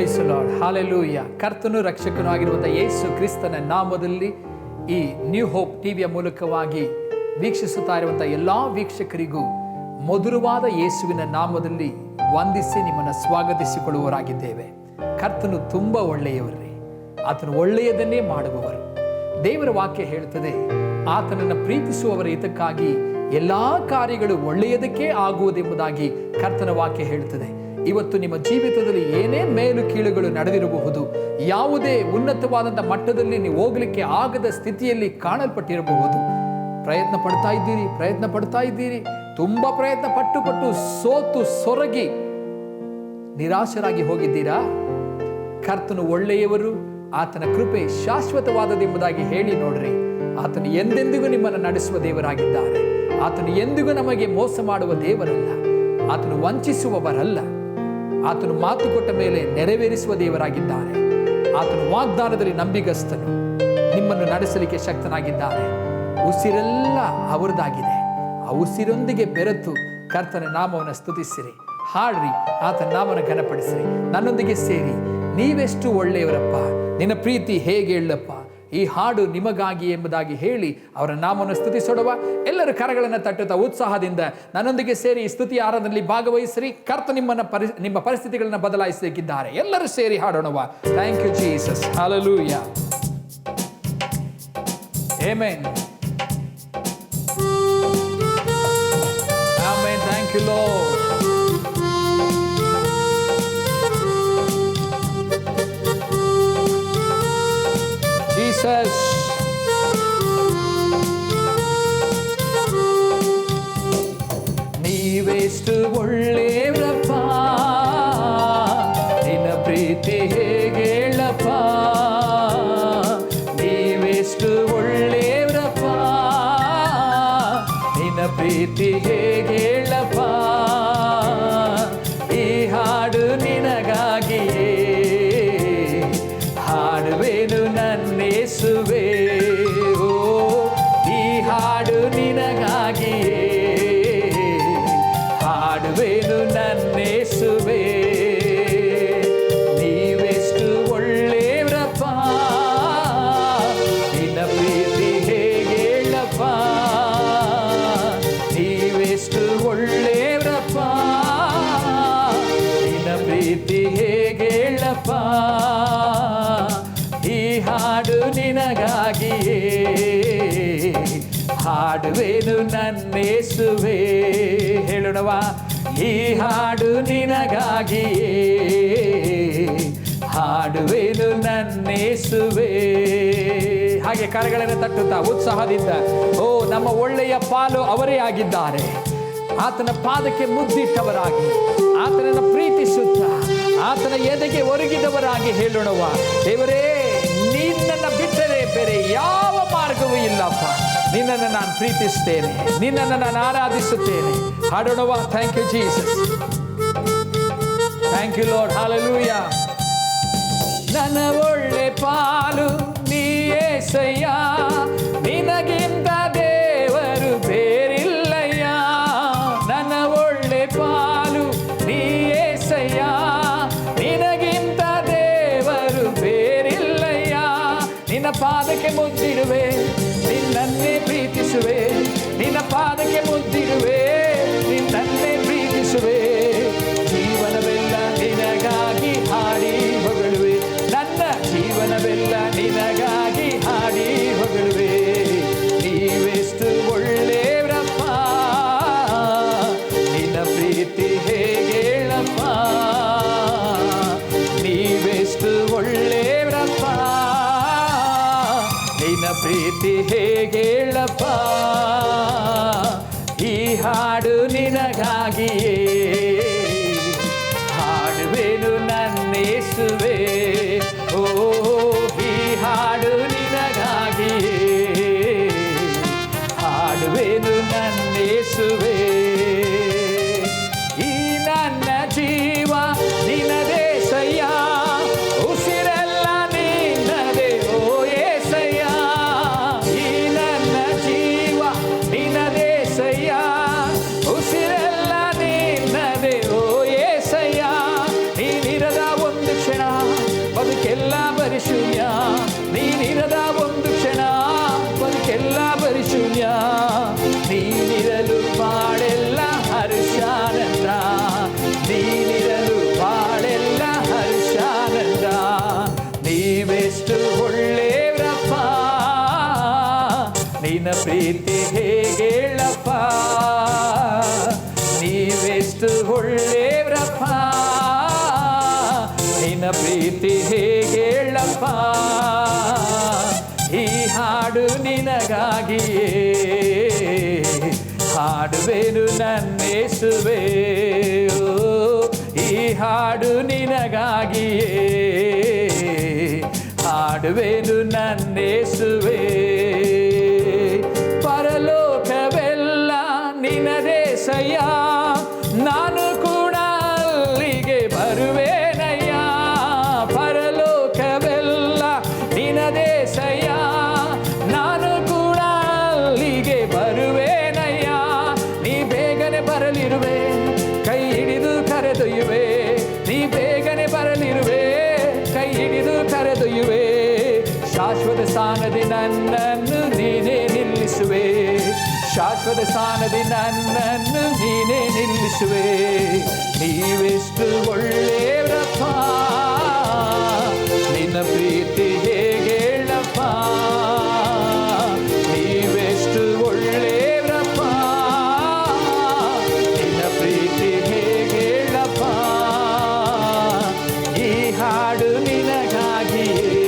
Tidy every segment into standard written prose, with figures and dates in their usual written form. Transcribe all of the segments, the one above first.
Price lord, hallelujah. ಕರ್ತನು ರಕ್ಷಕನೂ ಆಗಿರುವಂಥ ಯೇಸು ಕ್ರಿಸ್ತನ ನಾಮದಲ್ಲಿ ಈ ನ್ಯೂ ಹೋಪ್ ಟಿವಿಯ ಮೂಲಕವಾಗಿ ವೀಕ್ಷಿಸುತ್ತಾ ಇರುವಂಥ ಎಲ್ಲ ವೀಕ್ಷಕರಿಗೂ ಮಧುರವಾದ ಯೇಸುವಿನ ನಾಮದಲ್ಲಿ ವಂದಿಸಿ ನಿಮ್ಮನ್ನು ಸ್ವಾಗತಿಸಿಕೊಳ್ಳುವವರಾಗಿದ್ದೇವೆ. ಕರ್ತನು ತುಂಬ ಒಳ್ಳೆಯವರೇ, ಆತನು ಒಳ್ಳೆಯದನ್ನೇ ಮಾಡುವವರು. ದೇವರ ವಾಕ್ಯ ಹೇಳುತ್ತದೆ, ಆತನನ್ನು ಪ್ರೀತಿಸುವವರ ಹಿತಕ್ಕಾಗಿ ಎಲ್ಲ ಕಾರ್ಯಗಳು ಒಳ್ಳೆಯದಕ್ಕೆ ಆಗುವುದೆಂಬುದಾಗಿ ಕರ್ತನ ವಾಕ್ಯ ಹೇಳುತ್ತದೆ. ಇವತ್ತು ನಿಮ್ಮ ಜೀವಿತದಲ್ಲಿ ಏನೇ ಮೇಲು ಕೀಳುಗಳು ನಡೆದಿರಬಹುದು, ಯಾವುದೇ ಉನ್ನತವಾದಂಥ ಮಟ್ಟದಲ್ಲಿ ನೀವು ಹೋಗಲಿಕ್ಕೆ ಆಗದ ಸ್ಥಿತಿಯಲ್ಲಿ ಕಾಣಲ್ಪಟ್ಟಿರಬಹುದು. ಪ್ರಯತ್ನ ಪಡ್ತಾ ಇದ್ದೀರಿ, ತುಂಬ ಪ್ರಯತ್ನ ಪಟ್ಟು ಸೋತು ಸೊರಗಿ ನಿರಾಶರಾಗಿ ಹೋಗಿದ್ದೀರಾ? ಕರ್ತನು ಒಳ್ಳೆಯವರು, ಆತನ ಕೃಪೆ ಶಾಶ್ವತವಾದದೆಂಬುದಾಗಿ ಹೇಳಿ ನೋಡ್ರಿ. ಆತನು ಎಂದೆಂದಿಗೂ ನಿಮ್ಮನ್ನು ನಡೆಸುವ ದೇವರಾಗಿದ್ದಾರೆ. ಆತನು ಎಂದಿಗೂ ನಮಗೆ ಮೋಸ ಮಾಡುವ ದೇವರಲ್ಲ, ಆತನು ವಂಚಿಸುವವರಲ್ಲ. ಆತನು ಮಾತು ಕೊಟ್ಟ ಮೇಲೆ ನೆರವೇರಿಸುವ ದೇವರಾಗಿದ್ದಾನೆ. ಆತನು ವಾಗ್ದಾನದಲ್ಲಿ ನಂಬಿಗಸ್ತನು, ನಿಮ್ಮನ್ನು ನಡೆಸಲಿಕ್ಕೆ ಶಕ್ತನಾಗಿದ್ದಾನೆ. ಉಸಿರೆಲ್ಲ ಅವರದಾಗಿದೆ. ಆ ಉಸಿರೊಂದಿಗೆ ಬೆರೆತು ಕರ್ತನ ನಾಮವನ್ನು ಸ್ತುತಿಸಿರಿ, ಹಾಡ್ರಿ, ಆತನ ನಾಮವನ್ನು ಘನಪಡಿಸಿರಿ. ನನ್ನೊಂದಿಗೆ ಸೇರಿ, ನೀವೆಷ್ಟು ಒಳ್ಳೆಯವರಪ್ಪ, ನಿನ್ನ ಪ್ರೀತಿ ಹೇಗೆ ಹೇಳಪ್ಪ, ಈ ಹಾಡು ನಿಮಗಾಗಿ ಎಂಬುದಾಗಿ ಹೇಳಿ ಅವರ ನಾಮವನ್ನು ಸ್ತುತಿಸೋಡುವ. ಎಲ್ಲರೂ ಕರಗಳನ್ನು ತಟ್ಟುತ್ತಾ ಉತ್ಸಾಹದಿಂದ ನನ್ನೊಂದಿಗೆ ಸೇರಿ ಈ ಸ್ತುತಿ ಆರಾಧನೆಯಲ್ಲಿ ಭಾಗವಹಿಸಿರಿ. ಕರ್ತ ನಿಮ್ಮ ಪರಿಸ್ಥಿತಿಗಳನ್ನು ಬದಲಾಯಿಸಲಿಕ್ಕಿದ್ದಾರೆ. ಎಲ್ಲರೂ ಸೇರಿ ಹಾಡೋಣವ. Thank you Jesus, hallelujah, amen, amen. Thank you Lord. Jesus, ನೀವೆಷ್ಟು ಒಳ್ಳೆಯವರಪ್ಪ, ನಿನ್ನ ಪ್ರೀತಿ ಹೇಗೆ ಹೇಳಪ್ಪ. ನೀವೆಷ್ಟು ಒಳ್ಳೆಯವರಪ್ಪ, ನಿನ್ನ ಪ್ರೀತಿ ಹೇಗೆ ಹೇಳಪ್ಪ. ಈ ಹಾಡು ನಿನಗಾಗಿಯೇ ಹಾಡುವೆನು ನನ್ನೇಸುವೆ. ಓ, ಈ ಹಾಡು ನಿನಗಾಗಿಯೇ ಹಾಡುವೆನು ನನ್ನೇಸುವೆ. ನೀವೆಷ್ಟು ಒಳ್ಳೆಯವರಪ್ಪ, ನಿನ್ನ ಪ್ರೀತಿ ಹೇಗೆ ಹೇಳಪ್ಪ. ನೀವೆಷ್ಟು ಒಳ್ಳೆಯವರಪ್ಪ, ನಿನ್ನ ಪ್ರೀತಿ ಹೇಗೆ ಹೇಳಪ್ಪ. ಈ ಹಾಡು ನಿನಗಾಗಿಯೇ ಹಾಡುವೆನು ನನ್ನೇಸುವೆ. ಹೇಳೋಣವ, ಈ ಹಾಡು ನಿನಗಾಗಿಯೇ ಹಾಡುವೆನು ನನ್ನೇಸುವೆ. ಹಾಗೆ ಕರಗಳನ್ನು ತಟ್ಟುತ್ತಾ ಉತ್ಸಾಹದಿಂದ, ಓ, ನಮ್ಮ ಒಳ್ಳೆಯ ಪಾಲು ಅವರೇ ಆಗಿದ್ದಾರೆ. ಆತನ ಪಾದಕ್ಕೆ ಮುದ್ದಿಟ್ಟವರಾಗಿ, ಆತನನ್ನು ಪ್ರೀತಿಸುತ್ತಾ, ಆತನ ಎದೆಗೆ ಒರಗಿದವರಾಗಿ ಹೇಳೋಣವ. ದೇವರೇ, ನಿನ್ನನ್ನು ಬಿಟ್ಟರೆ ಬೇರೆ ಯಾವ ಮಾರ್ಗವೂ ಇಲ್ಲಪ್ಪ. ನಿನ್ನನ್ನು ನಾನು ಪ್ರೀತಿಸ್ತೇನೆ, ನಿನ್ನನ್ನು ನಾನು ಆರಾಧಿಸುತ್ತೇನೆ. ಹಾಡೋಣವ. Thank you Jesus, thank you Lord, hallelujah. ನನ್ನ ಒಳ್ಳೆ ಪಾಲು ನೀ యేసయ్య, ನಿನಗಿಂತ ದೇವರು ಬೇರಿಲ್ಲಯ್ಯ. ನನ್ನ ಒಳ್ಳೆ ಪಾಲು ನೀ యేసయ్య, ನಿನಗಿಂತ ದೇವರು ಬೇರಿಲ್ಲಯ್ಯ. ನಿನ್ನ ಪಾದಕ್ಕೆ ಮುದ್ದಿಡುವೆ, ನಿನ್ನನ್ನೇ ಪ್ರೀತಿಸುವೆ. ನಿನ್ನ ಪಾದಕ್ಕೆ ಮುದ್ದಿಡುವೆ, ನಿನ್ನನ್ನೇ ಪ್ರೀತಿಸುವೆ. ಜೀವನವೆಲ್ಲ ನಿನಗಾಗಿ ಹಾಡಿ ಹೊಗಳುವೆ. ನನ್ನ ಜೀವನವೆಲ್ಲ ನಿನಗಾಗಿ ಹಾಡಿ ಹೊಗಳುವೆ. ನೀವೆಷ್ಟು ಒಳ್ಳೆಯವರಪ್ಪ, ನಿನ್ನ ಪ್ರೀತಿ ಹೇಗೆ ಹೇಳಪ್ಪ. ನೀವೆಷ್ಟು ಒಳ್ಳೆಯವರಪ್ಪ, ನಿನ್ನ ಪ್ರೀತಿ ಹೇಗೆ ಹೇಳಪ್ಪ. ಈ ಹಾಡು ನಿನಗಾಗಿಯೇ ಹಾಡುವೆನು ನನ್ನೇಸುವೆ. ಓ, ಈ ಹಾಡು ನಿನಗಾಗಿಯೇ ಹಾಡುವೆನು ನನ್ನೇಸುವೆ. ಈ ನನ್ನ ಜೀವ ನಿನ್ನದೇಸಯ್ಯ, ಉಸಿರೆಲ್ಲ ನಿನ್ನದೇ ಓ యేసయ్య. ಈ ನನ್ನ ಜೀವ ನಿನ್ನದೇಸಯ್ಯ, ಉಸಿರೆಲ್ಲ ನಿನ್ನದೇ ಓ యేసయ్య. ನೀನಿರದ ಒಂದು ಕ್ಷಣ ನಿನ್ನ ಪ್ರೀತಿ ಹೇಗೇಳಪ್ಪ, ನೀವೆಷ್ಟು ಒಳ್ಳೆಯವರಪ್ಪ, ನಿನ್ನ ಪ್ರೀತಿ ಹೇಗೇಳಪ್ಪ, ಈ ಹಾಡು ನಿನಗಾಗಿಯೇ ಹಾಡುವೆನು ನನ್ನೇಸುವೆ, ಈ ಹಾಡು ನಿನಗಾಗಿಯೇ ಹಾಡುವೆನು ನನ್ನೇಸುವೆ. ಪರಲೋಕವೆಲ್ಲ ನಿನದೇಸಯ್ಯ, ನಾನು ಕೂಡ ಅಲ್ಲಿಗೆ ಬರುವೇನಯ್ಯ. ಪರಲೋಕವೆಲ್ಲ ನಿನದೇಸಯ್ಯ, ನಾನು ಕೂಡ ಅಲ್ಲಿಗೆ ಬರುವೇನಯ್ಯ. ನೀ ಬೇಗನೆ ಬರಲಿರುವೆ, ಕೈ ಹಿಡಿದು ಕರೆದೊಯ್ಯುವೆ, ನೀ ಬೇಗನೆ ಬರಲಿರುವೆ, ಕೈ ಹಿಡಿದು ಕರೆದೊಯ್ಯುವೆ. ಶಾಶ್ವತ ಸ್ಥಾನದಿ ನನ್ನನ್ನು ನೀನೇ ನಿಲ್ಲಿಸುವೆ, ಶಾಶ್ವತ ಸ್ಥಾನದಿ ನನ್ನನ್ನು ನೀನೇ ನಿಲ್ಲಿಸುವೆ. ನೀವೆಷ್ಟು ಒಳ್ಳೆಯವರಪ್ಪ, ನಿನ್ನ ಪ್ರೀತಿ ಹೇಗೇಳಪ್ಪ, ನೀವೆಷ್ಟು ಒಳ್ಳೆಯವರಪ್ಪ, ನಿನ್ನ ಪ್ರೀತಿ ಹೇಗೇಳಪ್ಪ, ಈ ಹಾಡು ನಿನಗಾಗಿಯೇ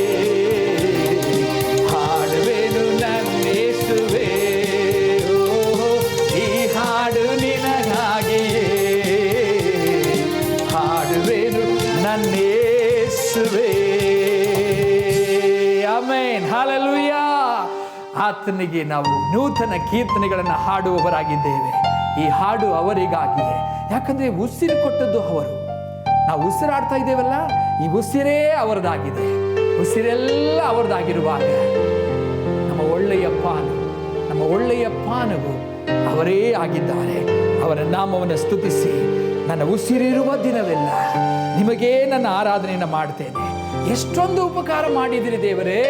ಹಾಡುವೆನು ನನ್ನೇಸುವೆ, ಈ ಹಾಡು ನಿನಗಾಗಿಯೇ ಹಾಡುವೆನು ನನ್ನೇಸುವೆ. Amen, hallelujah. ಆತನಿಗೆ ನಾವು ನೂತನ ಕೀರ್ತನೆಗಳನ್ನು ಹಾಡುವವರಾಗಿದ್ದೇವೆ. ಈ ಹಾಡು ಅವರಿಗಾಗಿಯೇ, ಯಾಕಂದ್ರೆ ಉಸಿರು ಕೊಟ್ಟದ್ದು ಅವರು. ನಾವು ಉಸಿರಾಡ್ತಾ ಇದ್ದೇವಲ್ಲ, ಈ ಉಸಿರೇ ಅವರದಾಗಿದೆ. ಉಸಿರೆಲ್ಲ ಅವರದಾಗಿರುವಾಗ ನಮ್ಮ ಒಳ್ಳೆಯ ಪಾನು, ನಮ್ಮ ಒಳ್ಳೆಯ ಪಾನವು ಅವರೇ ಆಗಿದ್ದಾರೆ. ಅವರ ನಾಮವನ್ನು ಸ್ತುತಿಸಿ, ನನ್ನ ಉಸಿರಿರುವ ದಿನವೆಲ್ಲ ನಿಮಗೇ ನನ್ನ ಆರಾಧನೆಯನ್ನು ಮಾಡ್ತೇನೆ. ಎಷ್ಟೊಂದು ಉಪಕಾರ ಮಾಡಿದಿರಿ ದೇವರೇ.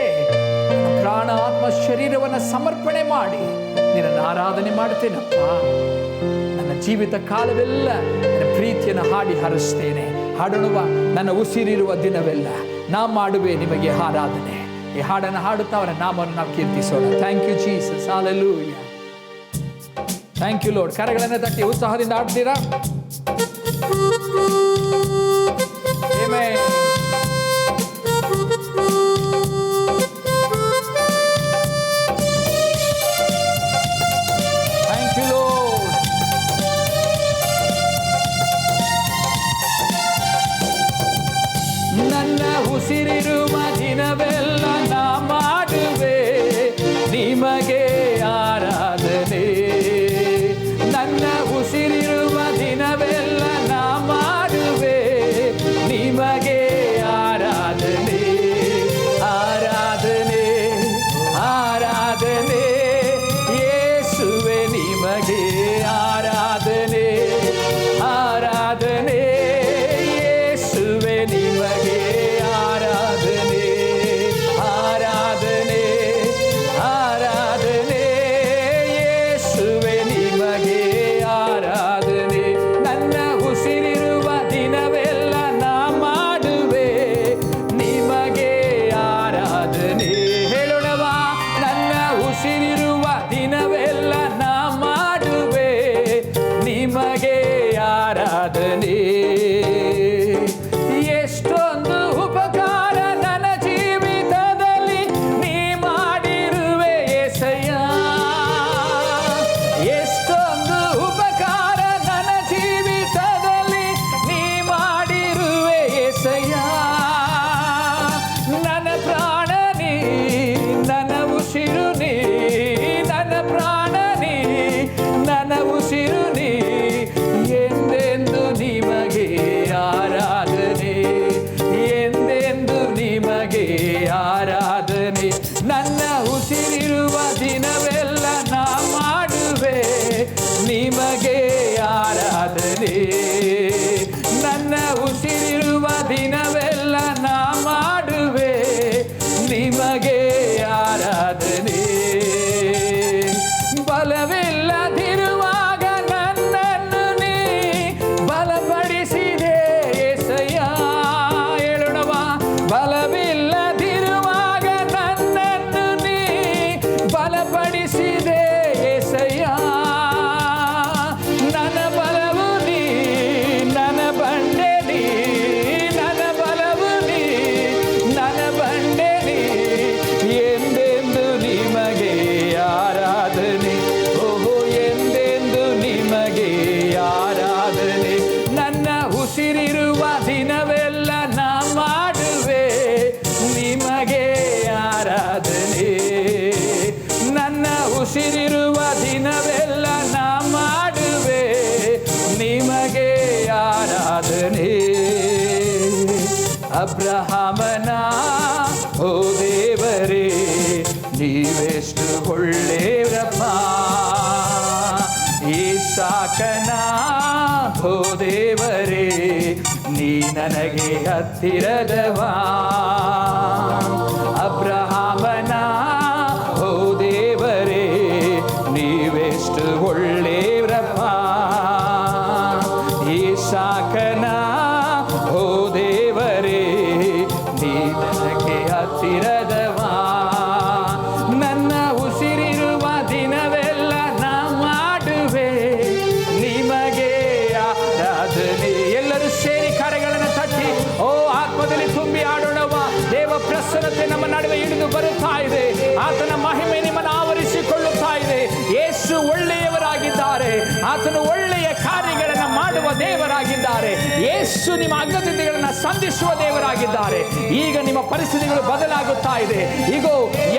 ನನ್ನ ಪ್ರಾಣ ಆತ್ಮ ಶರೀರವನ್ನು ಸಮರ್ಪಣೆ ಮಾಡಿ ನಿನ್ನನ್ನು ಆರಾಧನೆ ಮಾಡ್ತೇನಪ್ಪ. ನನ್ನ ಜೀವಿತ ಕಾಲವೆಲ್ಲ ನನ್ನ ಪ್ರೀತಿಯನ್ನು ಹಾಡಿ ಹರಿಸ್ತೇನೆ. ಹಾಡೋಣವ, ನನ್ನ ಉಸಿರಿರುವ ದಿನವೆಲ್ಲ ನಾ ಮಾಡುವೆ ನಿಮಗೆ ಆರಾಧನೆ. ಈ ಹಾಡನ್ನು ಹಾಡುತ್ತಾ ಅವರ ನಾಮವನ್ನು ನಾವು ಕೀರ್ತಿಸೋಣ. Thank you Jesus, hallelujah. Thank you Lord. ಕರಗಳನ್ನು ತಟ್ಟಿ ಉತ್ಸಾಹದಿಂದ ಹಾಡ್ತೀರಾ? ಆಮೆನ್. Thank you Lord. ನನ್ನ ಉಸಿರಿರುವ ದಿನವೆಲ್ಲ ನಾ ಮಾಡುವೆ ನಿಮಗೆ ಆರಾಧನೆ. ನನ್ನ ಉಸಿರಿರುವ ದಿನವೆಲ್ಲ ನಾ ಮಾಡುವೆ ನಿಮಗೆ ಆರಾಧನೆ. ಆರಾಧನೆ ಆರಾಧನೆ ಯೇಸುವೆ ನಿಮಗೆ ಆರಾಧನೆ. ಆರಾಧನೆ ಯೇಸುವೆ ನಿಮಗೆ ಆರಾಧನೆ. ಆರಾಧನೆ ಆರಾಧನೆ ಯೇಸುವೆ ನಿಮಗೆ ಆರಾಧನೆ. ನನ್ನ ಉಸಿರಿರುವ ದಿನವೆಲ್ಲ ನಾ ಮಾಡುವೆ ನಿಮಗೆ ಆರಾಧನೆ. ಹೇಳೋಣವಾ? ನನ್ನ ಉಸಿರಿರುವ ದಿನವೆಲ್ಲ ನಾ ಮಾಡುವೆ ನಿಮಗೆ ಆರಾಧನೆ. ಎಷ್ಟೊಂದು ಉಪಕಾರ ನನ್ನ ಜೀವಿತದಲ್ಲಿ ನೀ ಮಾಡಿರುವೆ యేసయ్య. ಎಷ್ಟೊಂದು ಉಪಕಾರ ನನ್ನ ಜೀವಿತದಲ್ಲಿ ನೀ ಮಾಡಿರುವೆ యేసయ్య. ನನ್ನ ಪ್ರಾಣ ನೀ, ನನ್ನ ಉಸಿರು ನೀ, ನನ್ನ ಪ್ರಾಣ ನೀ, ನನ್ನ ಉಸಿರು ನೀ. ಎಂದೆಂದು ನಿಮಗೆ ಆರಾಧನೆ, ಎಂದೆಂದು ನಿಮಗೆ ಆರಾಧನೆ. ನನ್ನ ಉಸಿರಿರುವ ದಿನವೆಲ್ಲ ನಾ ಮಾಡುವೆ ನಿಮಗೆ ಆರಾಧನೆ. ನನ್ನ ಉಸಿರಿರುವ ದಿನವೆಲ್ಲ ನಾ ಮಾಡುವೆ ನಿಮಗೆ ಆರಾಧನೆ. ಬಲವಿಲ್ಲದಿರುವಾಗ ನನ್ನನ್ನು ನೀ ಬಲಪಡಿಸಿದೆ యేసయ్య. ಹೇಳೋಣವಾ? ಬಲವಿಲ್ಲದಿರುವಾಗ ನನ್ನನ್ನು ನೀ ಬಲಪಡಿಸಿ ಅಬ್ರಹಾಮನ ಓ ದೇವರೇ ನೀವೆಷ್ಟು ಒಳ್ಳೆಯವರಪ್ಪ. ಇಸಾಕನ ಓ ದೇವರೇ ನೀ ನನಗೆ ಹತ್ತಿರದವಾ. ಅಬ್ರಹಾಮನ ಓ ದೇವರೇ ನೀವೆಷ್ಟು ಒಳ್ಳೆಯವರಪ್ಪ. ಇಸಾಕನ ಓ ದೇವರೇ ನೀ ನನಗೆ ಹತ್ತಿರದವಾ. ನನ್ನ ಉಸಿರಿರುವ ದಿನವೆಲ್ಲ ನಾ ಮಾಡುವೆ ನಿಮಗೆ ಆರಾಧನೆ. ಎಲ್ಲರೂ ಸೇರಿ ಕರೆಗಳನ್ನು ತಟ್ಟಿ ಓ ಆತ್ಮದಲ್ಲಿ ತುಂಬಿ ಆಡೋಣವ. ದೇವ ಪ್ರಸನ್ನತೆ ನಮ್ಮ ನಡುವೆ ಇಳಿದು ಬರುತ್ತಾ ಇದೆ. ಆತನ ಮಹಿಮೆ ನಿಮ್ಮನ್ನು ಆವರಿಸಿಕೊಳ್ಳುತ್ತಾ ಇದೆ. ಯೇಸು ಒಳ್ಳೆಯವರಾಗಿದ್ದಾರೆ. ಆತನು ಒಳ್ಳೆಯ ಕಾರ್ಯಗಳನ್ನು ಮಾಡುವ ದೇವರಾಗಿದ್ದಾರೆ. ಯೇಸು ನಿಮ್ಮ ಅಗತ್ಯತೆಗಳನ್ನು ಸಂಧಿಸುವ ದೇವರಾಗಿದ್ದಾರೆ. ಈಗ ನಿಮ್ಮ ಪರಿಸ್ಥಿತಿಗಳು ಬದಲಾಗುತ್ತಾ ಇದೆ. ಈಗ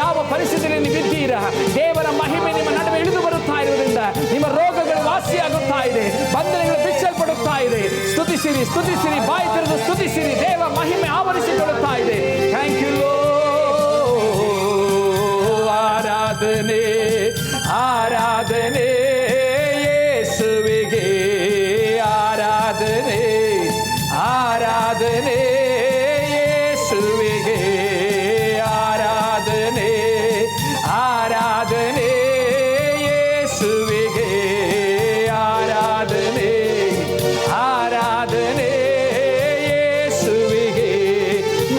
ಯಾವ ಪರಿಸ್ಥಿತಿಯಲ್ಲಿ ನೀವು ಇದ್ದೀರಾ, ದೇವರ ಮಹಿಮೆ ನಿಮ್ಮ ನಡುವೆ ಇಳಿದು ಬರುತ್ತಾ ಇರುವುದರಿಂದ ನಿಮ್ಮ ರೋಗಗಳು ವಾಸಿಯಾಗುತ್ತಾ ಇದೆ, ಬಂಧನಗಳು ಬಿಚ್ಚಲ್ಪಡುತ್ತಾ ಇದೆ. ಸ್ತುತಿಸಿರಿ, ಸ್ತುತಿಸಿರಿ, ಬಾಯಿ ತೆರೆದು ಸ್ತುತಿಸಿರಿ. ದೇವ ಮಹಿಮೆ ಆವರಿಸಿಕೊಳ್ಳುತ್ತಾ ಇದೆ. Thank you Lord. ಆರಾಧನೆ ಆರಾಧನೆ ಯೇಸುವಿಗೆ, ಆರಾಧನೆ ಆರಾಧನೆ ಯೇಸುವಿಗೆ, ಆರಾಧನೆ ಆರಾಧನೆ ಯೇಸುವಿಗೆ, ಆರಾಧನೆ ಆರಾಧನೆ ಯೇಸುವಿಗೆ.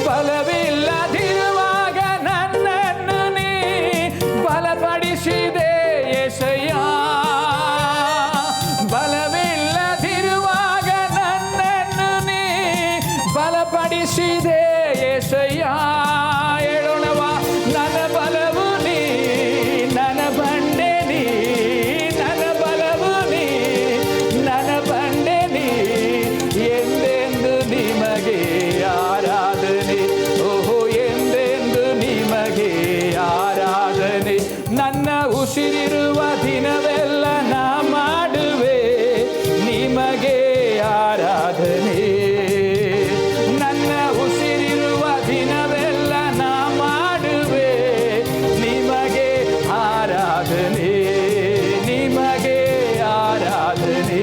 ಬಲವಿಲ್ಲದಿರುವಾಗ ನನ್ನನ್ನು ನೀ ಬಲಪಡಿಸಿದೆ ಯೆಸಯ್ಯ. ಬಲವಿಲ್ಲದಿರುವಾಗ ನನ್ನನ್ನು ನೀ ಬಲಪಡಿಸಿದೆ ಯೆಸಯ್ಯ. ಹೇಳೋಣವ, ನನ್ನ ಬಲವು ನೀ, ನನ್ನ ಬಂಡೆ ನೀ, ನನ್ನ ಬಲವು ನೀ, ನನ್ನ ಬಂಡೆ ನೀ. ಎಂದೆಂದು ನಿಮಗೆ ಆರಾಧನೆ, ಓಹೋ ಎಂದೆಂದು ನಿಮಗೆ ಆರಾಧನೆ. ನನ್ನ ಉಸಿರಿರುವ ದಿನವೆಲ್ಲ ನಾ ಮಾಡುವೆ ನಿಮಗೆ ಆರಾಧನೆ. ನನ್ನ ಉಸಿರಿರುವ ದಿನವೆಲ್ಲ ನಾ ಮಾಡುವೆ ನಿಮಗೆ ಆರಾಧನೆ, ನಿಮಗೆ ಆರಾಧನೆ.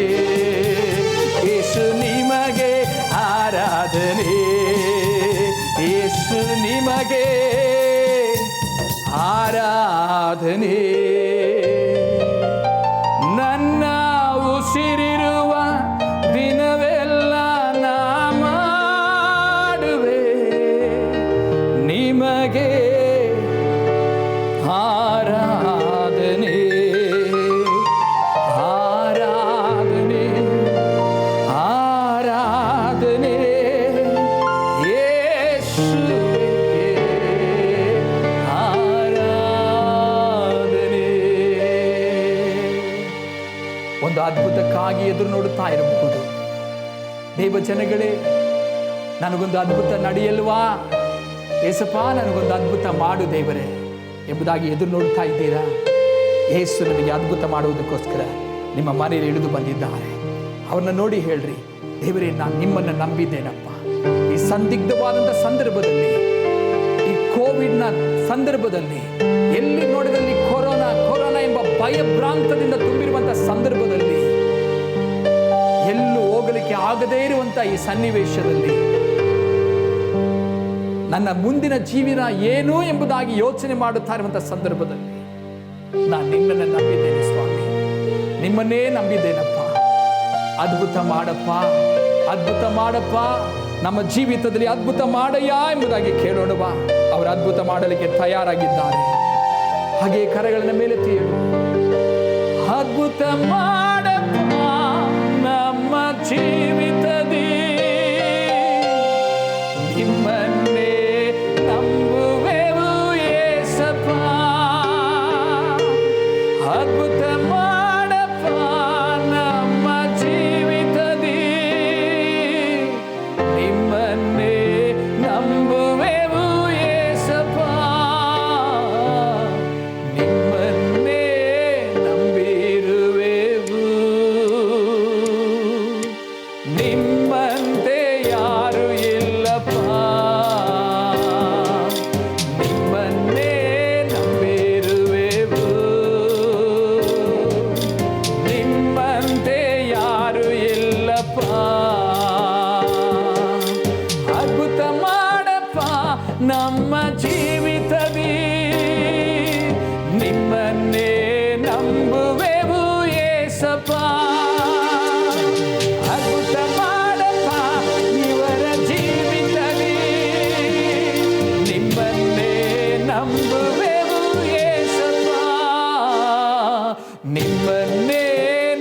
ಯೇಸು ನಿಮಗೆ ಆರಾಧನೆ, ಯೇಸು ನಿಮಗೆ ಆರಾಧನೆ. ನನ್ನ ಉಸಿರಿರುವ ದಿನವೆಲ್ಲ ನಾ ಮಾಡುವೆ ನಿಮಗೆ ಆರಾಧನೆ, ಆರಾಧನೆ ಆರಾಧನೆ ಯೇಸುವಿಗೆ ಆರಾಧನೆ. ಒಂದು ಅದ್ಭುತಕ್ಕಾಗಿ ಎದುರು ನೋಡುತ್ತಾ ಇರಬಹುದು. ದೇವ ಜನಗಳೇ, ನನಗೊಂದು ಅದ್ಭುತ ನಡೆಯಲ್ವಾ ಏಸಪ್ಪ, ನನಗೊಂದು ಅದ್ಭುತ ಮಾಡು ದೇವರೇ ಎಂಬುದಾಗಿ ಎದುರು ನೋಡ್ತಾ ಇದ್ದೀರಾ? ಯೇಸು ನನಗೆ ಅದ್ಭುತ ಮಾಡುವುದಕ್ಕೋಸ್ಕರ ನಿಮ್ಮ ಮನೆಯಲ್ಲಿ ಇಳಿದು ಬಂದಿದ್ದಾರೆ. ಅವ್ರನ್ನ ನೋಡಿ ಹೇಳ್ರಿ, ದೇವರೇ ನಾನು ನಿಮ್ಮನ್ನು ನಂಬಿದ್ದೇನಪ್ಪ. ಈ ಸಂದಿಗ್ಧವಾದಂಥ ಸಂದರ್ಭದಲ್ಲಿ, ಈ ಕೋವಿಡ್ನ ಸಂದರ್ಭದಲ್ಲಿ, ಎಲ್ಲಿ ನೋಡಿದಲ್ಲಿ ಕೊರೋನಾ ಕೊರೋನಾ ಎಂಬ ಭಯಭ್ರಾಂತದಿಂದ ತುಂಬಿರುವಂಥ ಸಂದರ್ಭದಲ್ಲಿ, ಎಲ್ಲೂ ಹೋಗಲಿಕ್ಕೆ ಆಗದೇ ಇರುವಂಥ ಈ ಸನ್ನಿವೇಶದಲ್ಲಿ ನನ್ನ ಮುಂದಿನ ಜೀವನ ಏನು ಎಂಬುದಾಗಿ ಯೋಚನೆ ಮಾಡುತ್ತಾ ಇರುವಂಥ ಸಂದರ್ಭದಲ್ಲಿ ನಾನು ನಿನ್ನನ್ನು ನಂಬಿದ್ದೇನೆ ಸ್ವಾಮಿ, ನಿಮ್ಮನ್ನೇ ನಂಬಿದ್ದೇನಪ್ಪ. ಅದ್ಭುತ ಮಾಡಪ್ಪ, ಅದ್ಭುತ ಮಾಡಪ್ಪ, ನಮ್ಮ ಜೀವಿತದಲ್ಲಿ ಅದ್ಭುತ ಮಾಡಯ್ಯ ಎಂಬುದಾಗಿ ಕೇಳೋಣವ. ಅವರು ಅದ್ಭುತ ಮಾಡಲಿಕ್ಕೆ ತಯಾರಾಗಿದ್ದಾರೆ. ಹಾಗೆ ಕರೆಗಳ ಮೇಲೆ ತೀರು. ಅದ್ಭುತ ಮಾಡಪ್ಪ ನಮ್ಮ ಜೀವಿತದಿ, ನಿಮ್ಮನ್ನೇ ನಂಬುವೆವು ಯೇಸಪ್ಪ. ಅದ್ಭುತ ಮಾಡಪ್ಪ ನಮ್ಮ ಜೀವಿತದಿ, ನಿಮ್ಮನ್ನೇ ನಂಬುವೆವು ಯೇಸಪ್ಪ. ನಿಮ್ಮನ್ನೇ ನಂಬಿರುವೆವು, ನಿಮ್ಮ ಯೇಸಪ್ಪ, ನಿಮ್ಮನ್ನೇ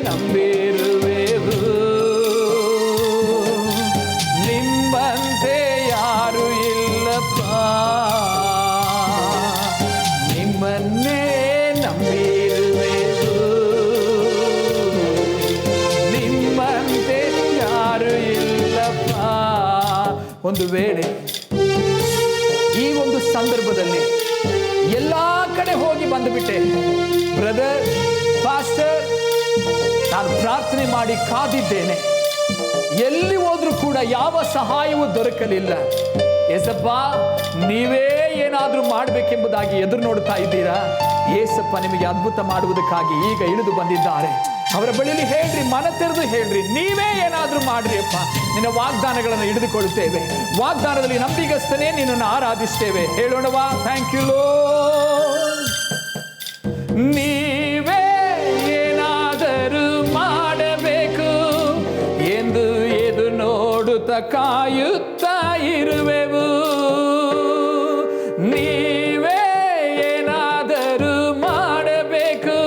ನಂಬಿರುವೆವು, ನಿಮ್ಮಂತೆ ಯಾರು ಇಲ್ಲಪ್ಪ, ನಿಮ್ಮನ್ನೇ ನಂಬಿರುವೆವು, ನಿಮ್ಮಂತೆ ಯಾರು ಇಲ್ಲಪ್ಪ. ಒಂದು ವೇಳೆ ಈ ಒಂದು ಸಂದರ್ಭದಲ್ಲಿ ಎಲ್ಲಾ ಕಡೆ ಹೋಗಿ ಬಂದುಬಿಟ್ಟೆ, ಬ್ರದರ್, ಪಾಸ್ಟರ್, ನಾನು ಪ್ರಾರ್ಥನೆ ಮಾಡಿ ಕಾದಿದ್ದೇನೆ, ಎಲ್ಲಿ ಹೋದ್ರೂ ಕೂಡ ಯಾವ ಸಹಾಯವೂ ದೊರಕಲಿಲ್ಲ, ಏಸಪ್ಪ ನೀವೇ ಏನಾದ್ರೂ ಮಾಡಬೇಕೆಂಬುದಾಗಿ ಎದುರು ನೋಡ್ತಾ ಇದ್ದೀರಾ? ಏಸಪ್ಪ ನಿಮಗೆ ಅದ್ಭುತ ಮಾಡುವುದಕ್ಕಾಗಿ ಈಗ ಇಳಿದು ಬಂದಿದ್ದಾರೆ. ಅವರ ಬಳಿಯಲ್ಲಿ ಹೇಳ್ರಿ, ಮನ ತೆರೆದು ಹೇಳ್ರಿ, ನೀವೇ ಏನಾದ್ರೂ ಮಾಡ್ರಿ ಅಪ್ಪ, ನಿನ್ನ ವಾಗ್ದಾನಗಳನ್ನು ಹಿಡಿದುಕೊಳ್ಳುತ್ತೇವೆ, ವಾಗ್ದಾನದಲ್ಲಿ ನಂಬಿಗಸ್ತನೇ ನಿನ್ನನ್ನು ಆರಾಧಿಸ್ತೇವೆ. ಹೇಳೋಣವಾ? Thank you Lord. ನೀವೇ ಏನಾದರೂ ಮಾಡಬೇಕು ಎಂದು ಎದು ನೋಡುತ್ತಾ ಕಾಯುತ್ತಾ ಇರುವೆವು, ನೀವೇ ಏನಾದರೂ ಮಾಡಬೇಕು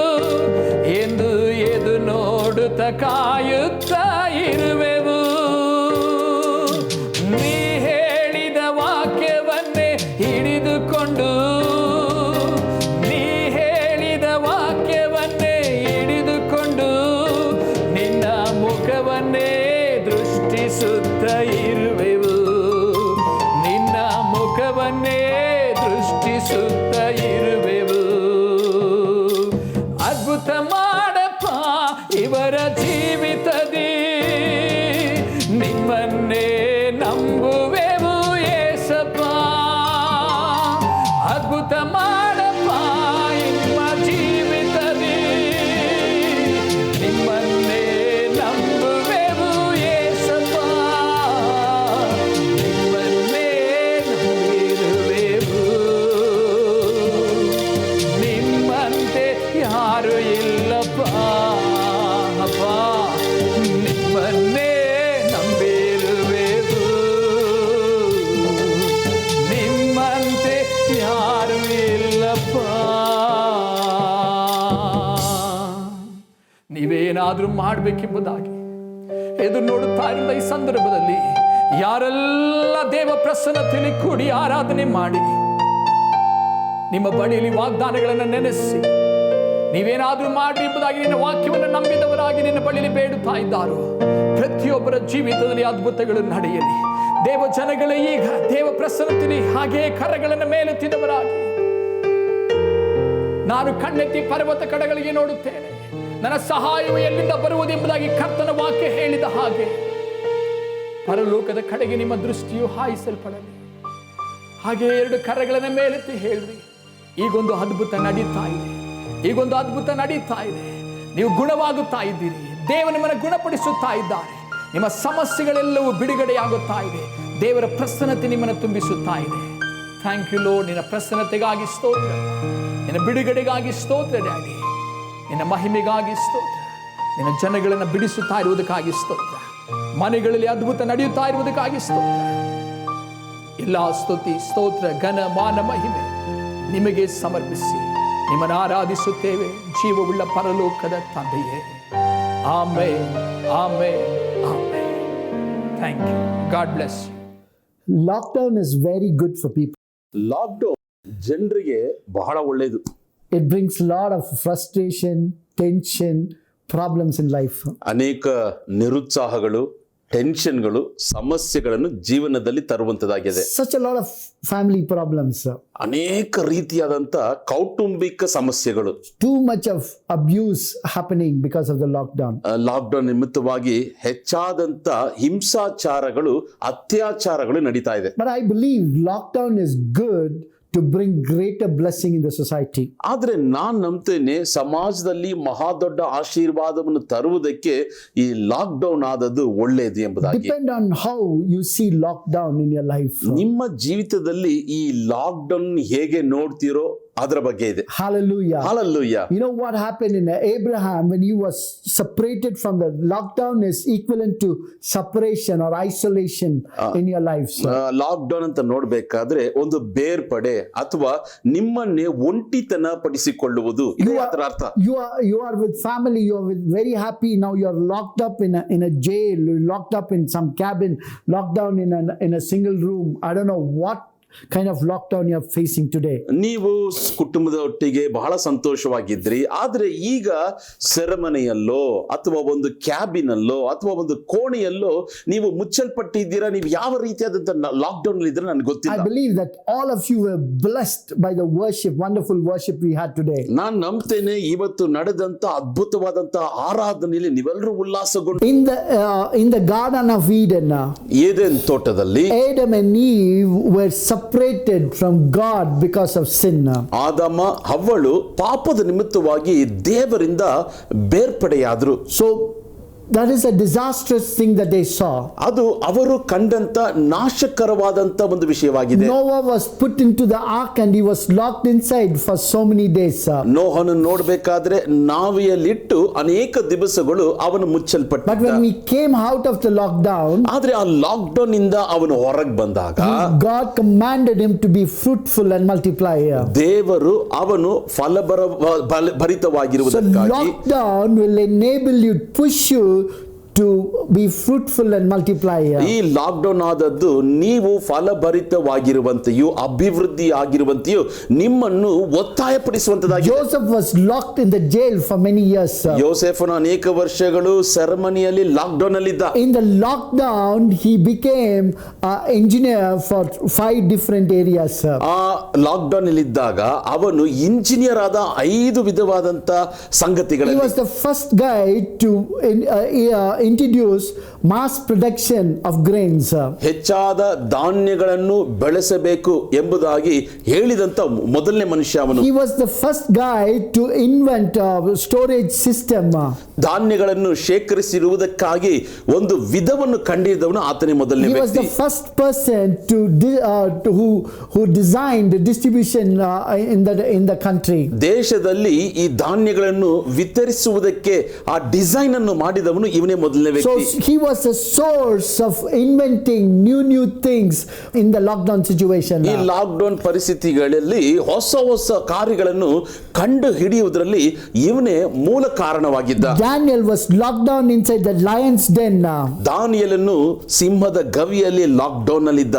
ಎಂದು ಎದು ನೋಡುತ್ತಾ ಕಾಯುತ್ತಾ ಇರುವೆವು, ನೀ ಹೇಳಿದ ವಾಕ್ಯವನ್ನೇ ಹಿಡಿದುಕೊಂಡು, ನೀ ಹೇಳಿದ ವಾಕ್ಯವನ್ನೇ ಹಿಡಿದುಕೊಂಡು ನಿನ್ನ ಮುಖವನ್ನೇ ದೃಷ್ಟಿಸುತ್ತ ಇರುವೆವು, ನಿನ್ನ ಮುಖವನ್ನೇ ದೃಷ್ಟಿಸುತ್ತ ಇರುವೆವು. ಅದ್ಭುತ ಮಾಡಪ್ಪ ಇವರ ಜೀವಿತದಿ, ನಿಮ್ಮನ್ನೇ ನಂಬುವೆವು ಏಸಪ್ಪ. ಅದ್ಭುತ ಮಾಡಪ್ಪ ನಿಮ್ಮ ಜೀವಿತದಿ, ನಿಮ್ಮನ್ನೇ ನಂಬುವೆವು ಏಸಪ್ಪ, ನಿಮ್ಮನ್ನೇ ನಂಬಿರುವೆವು, ನಿಮ್ಮಂತೆ ಯಾರು ಇಲ್ಲಪ್ಪ, ಅಪ್ಪ ನಿಮ್ಮನ್ನೇ ನಂಬಿರುವೆವು, ನಿಮ್ಮಂತೆ ಯಾರು ಇಲ್ಲಪ್ಪ. ನೀವೇನಾದ್ರೂ ಮಾಡಬೇಕೆಂಬುದಾಗಿ ಎದುರು ನೋಡುತ್ತಾ ಇರುವ ಈ ಸಂದರ್ಭದಲ್ಲಿ ಯಾರೆಲ್ಲ ದೇವ ಪ್ರಸನ್ನತೆಯಲ್ಲಿ ಕೂಡಿ ಆರಾಧನೆ ಮಾಡಿ ನಿಮ್ಮ ಬಳಿಯಲ್ಲಿ ವಾಗ್ದಾನಗಳನ್ನು ನೆನೆಸಿ ನೀವೇನಾದ್ರೂ ಮಾಡಿ ಎಂಬುದಾಗಿ ನಿನ್ನ ವಾಕ್ಯವನ್ನು ನಂಬಿದವರಾಗಿ ನಿನ್ನ ಬಳಿಯಲ್ಲಿ ಬೇಡುತ್ತಾ ಇದ್ದಾರೋ, ಪ್ರತಿಯೊಬ್ಬರ ಜೀವಿತದಲ್ಲಿ ಅದ್ಭುತಗಳು ನಡೆಯಲಿ. ದೇವ ಜನಗಳೇ ಈಗ ದೇವ ಪ್ರಸನ್ನತೆಯಲ್ಲಿ ಹಾಗೆಯೇ ಕರಗಳನ್ನು ಮೇಲೆತ್ತಿದವರಾಗಿ, ನಾನು ಕಣ್ಣೆತ್ತಿ ಪರ್ವತ ಕಡೆಗಳಿಗೆ ನೋಡುತ್ತೇನೆ, ನನ್ನ ಸಹಾಯವು ಎಲ್ಲಿಂದ ಬರುವುದೆಂಬುದಾಗಿ ಕರ್ತನ ವಾಕ್ಯ ಹೇಳಿದ ಹಾಗೆ ಪರಲೋಕದ ಕಡೆಗೆ ನಿಮ್ಮ ದೃಷ್ಟಿಯು ಹಾಯಿಸಲ್ಪಡಲಿ. ಹಾಗೆ ಎರಡು ಕರಗಳನ್ನು ಮೇಲೆತ್ತಿ ಹೇಳ್ರಿ, ಈಗೊಂದು ಅದ್ಭುತ ನಡೀತಾ ಇದೆ, ಈಗೊಂದು ಅದ್ಭುತ ನಡೀತಾ ಇದೆ, ನೀವು ಗುಣವಾಗುತ್ತಾ ಇದ್ದೀರಿ, ದೇವ ನಿಮ್ಮನ್ನು ಗುಣಪಡಿಸುತ್ತಾ ಇದ್ದಾರೆ, ನಿಮ್ಮ ಸಮಸ್ಯೆಗಳೆಲ್ಲವೂ ಬಿಡುಗಡೆಯಾಗುತ್ತಾ ಇದೆ, ದೇವರ ಪ್ರಸನ್ನತೆ ನಿಮ್ಮನ್ನು ತುಂಬಿಸುತ್ತಾ ಇದೆ. Thank you Lord. ನಿನ್ನ ಪ್ರಸನ್ನತೆಗಾಗಿ ಸ್ತೋತ್ರ, ನಿನ್ನ ಬಿಡುಗಡೆಗಾಗಿ ಸ್ತೋತ್ರ ಡ್ಯಾಡಿ, ನಿನ್ನ ಮಹಿಮೆಗಾಗಿ ಸ್ತೋತ್ರ, ನಿನ್ನ ಜನಗಳನ್ನು ಬಿಡಿಸುತ್ತಾ ಇರುವುದಕ್ಕಾಗಿ ಸ್ತೋತ್ರ, ಮನೆಗಳಲ್ಲಿ ಅದ್ಭುತ ನಡೆಯುತ್ತಾ ಇರುವುದಕ್ಕಾಗಿ ಸ್ತೋತ್ರ. ಎಲ್ಲ ಸ್ತುತಿ ಸ್ತೋತ್ರ ಘನ ಮಾನ ಮಹಿಮೆ ನಿಮಗೆ ಸಮರ್ಪಿಸಿ ನಿಮ್ಮನ್ನು ಆರಾಧಿಸುತ್ತೇವೆ, ಜೀವವುಳ್ಳ ಪರಲೋಕದ ತಂದೆಯೇ. Amen, amen, amen. Thank you. God bless you. Lockdown is very good for people. Lockdown ಜನರಿಗೆ ಬಹಳ ಒಳ್ಳೆಯದು. It brings a lot of frustration, tension, problems in life. ಅನೇಕ ನಿರುತ್ಸಾಹಗಳು, ಟೆನ್ಷನ್ಗಳು, ಸಮಸ್ಯೆಗಳನ್ನು ಜೀವನದಲ್ಲಿ ತರುವಂತದಾಗಿದೆ. Such a lot of family problems. ಅನೇಕ ರೀತಿಯಾದಂತ ಕೌಟುಂಬಿಕ ಸಮಸ್ಯೆಗಳು. Too much of abuse happening because of the lockdown. Lockdown ನಿಮಿತ್ತವಾಗಿ ಹೆಚ್ಚಾದಂತ ಹಿಂಸಾಚಾರಗಳು, ಅತ್ಯಾಚಾರಗಳು ನಡೀತಾ ಇದೆ. But I believe lockdown is good to bring greater blessing in the society. ಆದ್ರೆ ನಾನ್ ನಂಬ್ತೇನೆ, ಸಮಾಜದಲ್ಲಿ ಮಹಾ ದೊಡ್ಡ ಆಶೀರ್ವಾದವನ್ನು ತರುವುದಕ್ಕೆ ಈ ಲಾಕ್ಡೌನ್ ಆದದ್ದು ಒಳ್ಳೆಯದು ಎಂಬುದಾಗಿ. Depend on how you see lockdown in your life. ನಿಮ್ಮ ಜೀವಿತದಲ್ಲಿ ಈ ಲಾಕ್ಡೌನ್ ಹೇಗೆ ನೋಡ್ತೀರೋ ಅದರ ಬಗ್ಗೆ ಇದೆ. Hallelujah. Hallelujah. You know what happened in Abraham when he was separated from the lockdown is equivalent to separation or isolation in your life. Lock down ಅಂತ ನೋಡ್ಬೇಕಾದ್ರೆ ಒಂದು ಬೇರ್ಪಡೆ ಅಥವಾ ನಿಮ್ಮನ್ನೇ ಒಂಟಿತನ ಪಡಿಸಿಕೊಳ್ಳುವುದು, ಇದು ಅದರ ಅರ್ಥ. You are with family, you are with very happy. Now you are locked up in a jail, locked up in some cabin, locked down in a single room. I don't know what kind of lockdown you are facing today. ನೀವು ಕುಟುಂಬದ ಒಟ್ಟಿಗೆ ಬಹಳ ಸಂತೋಷವಾಗಿದ್ರಿ, ಆದ್ರೆ ಈಗ ಸೆರೆಮನೆಯಲ್ಲೋ ಅಥವಾ ಒಂದು ಕ್ಯಾಬಿನಲ್ಲೋ ಅಥವಾ ಒಂದು ಕೋಣೆಯಲ್ಲೋ ನೀವು ಮುಚ್ಚಲ್ಪಟ್ಟಿದ್ದೀರಾ. ನೀವು ಯಾವ ರೀತಿಯಾದಂತ ಲಾಕ್ ಡೌನ್ ಇದ್ರೆ ನನಗೆ ಗೊತ್ತಿಲ್ಲ. I believe that all of you were blessed by the worship, wonderful worship we had today. ನಾನು ನಂಬ್ತೇನೆ ಇವತ್ತು ನಡೆದಂತ ಅದ್ಭುತವಾದಂತ ಆರಾಧನೆಯಲ್ಲಿ ನೀವೆಲ್ಲರೂ ಉಲ್ಲಾಸಗೊಂಡು In the Garden of Eden, Eden ತೋಟದಲ್ಲಿ Adam and Eve were separated from God because of sin. ಆದಾಮ ಹವ್ವಳು ಪಾಪದ ನಿಮಿತ್ತವಾಗಿ ದೇವರಿಂದ ಬೇರ್ಪಡೆಯಾದರು. So that is a disastrous thing that they saw. ಅದು ಅವರು ಕಂಡಂತ ನಾಶಕರವಾದಂತ ಒಂದು ವಿಷಯವಾಗಿದೆ. Noah was put into the ark and he was locked inside for so many days. ನೋಹನು ನೋಡಬೇಕಾದ್ರೆ ನಾವಿಯಲ್ಲಿಟ್ಟು ಅನೇಕ ದಿವಸಗಳು ಅವನು ಮುಚ್ಚಲ್ಪಟ್ಟ. But when we came out of the lockdown, ಆದ್ರೆ ಆ ಲಾಕ್ ಡೌನ್ ಇಂದ ಅವನು ಹೊರಗೆ ಬಂದಾಗ God commanded him to be fruitful and multiply. ದೇವರು ಅವನು ಭರಿತವಾಗಿರುವುದಕ್ಕಾಗಿ So lockdown will enable you, push you to be fruitful and multiply. ಈ ಲಾಕ್ ಡೌನ್ ಆದದ್ದು ನೀವು ಫಲಭರಿತವಾಗಿರುವಂತೆಯೂ ಅಭಿವೃದ್ಧಿ ಆಗಿರುವಂತೆಯೂ ನಿಮ್ಮನ್ನು ಒತ್ತಾಯಪಡಿಸುವಂತದಾಗಿದೆ. Joseph was locked in the jail for many years. ಯೋಸೇಫನು ಅನೇಕ ವರ್ಷಗಳು ಸೆರೆಮನೆಯಲ್ಲಿ ಲಾಕ್ ಡೌನ್ ಅಲ್ಲಿದ್ದ. In the lockdown he became an engineer for 5 different areas. ಆ ಲಾಕ್ ಡೌನ್ ಅಲ್ಲಿ ಇದ್ದಾಗ ಅವನು ಇಂಜಿನಿಯರ್ ಆದ 5 ವಿಧವಾದಂತ ಸಂಗತಿಗಳಲ್ಲಿ. He was the first guy to introduce mass production of grains. ಹೆಚ್ಚಾದ ಧಾನ್ಯಗಳನ್ನು ಬೆಳೆಸಬೇಕು ಎಂಬುದಾಗಿ ಹೇಳಿದಂತ ಮೊದಲನೇ ಮನುಷ್ಯ ಅವನು. He was the first guy to invent a storage system. ಧಾನ್ಯಗಳನ್ನು ಶೇಖರಿಸಿರುವುದಕ್ಕಾಗಿ ಒಂದು ವಿಧವನ್ನು ಕಂಡಿದ್ದವನು ಆತನೇ ಮೊದಲನೇ ವ್ಯಕ್ತಿ. He was the first person who designed the distribution in the country. ದೇಶದಲ್ಲಿ ಈ ಧಾನ್ಯಗಳನ್ನು ವಿತರಿಸುವುದಕ್ಕೆ ಆ ಡಿಸೈನ್ ಅನ್ನು ಮಾಡಿದವನು ಇವನೇ ಮೊದಲನೇ ವ್ಯಕ್ತಿ. So he was a source of inventing new things in the lockdown situation. ಈ ಲಾಕ್ ಡೌನ್ ಪರಿಸ್ಥಿತಿಗಳಲ್ಲಿ ಹೊಸ ಕಾರ್ಯಗಳನ್ನು ಕಂಡು ಹಿಡಿಯುವುದರಲ್ಲಿ ಇವನೇ ಮೂಲ ಕಾರಣವಾಗಿದ್ದ. Daniel was locked down inside the lion's den. ದಾನಿಯೇಲನು ಸಿಂಹದ ಗವಿಯಲ್ಲಿ ಲಾಕ್ ಡೌನ್ ನಲ್ಲಿದ್ದ.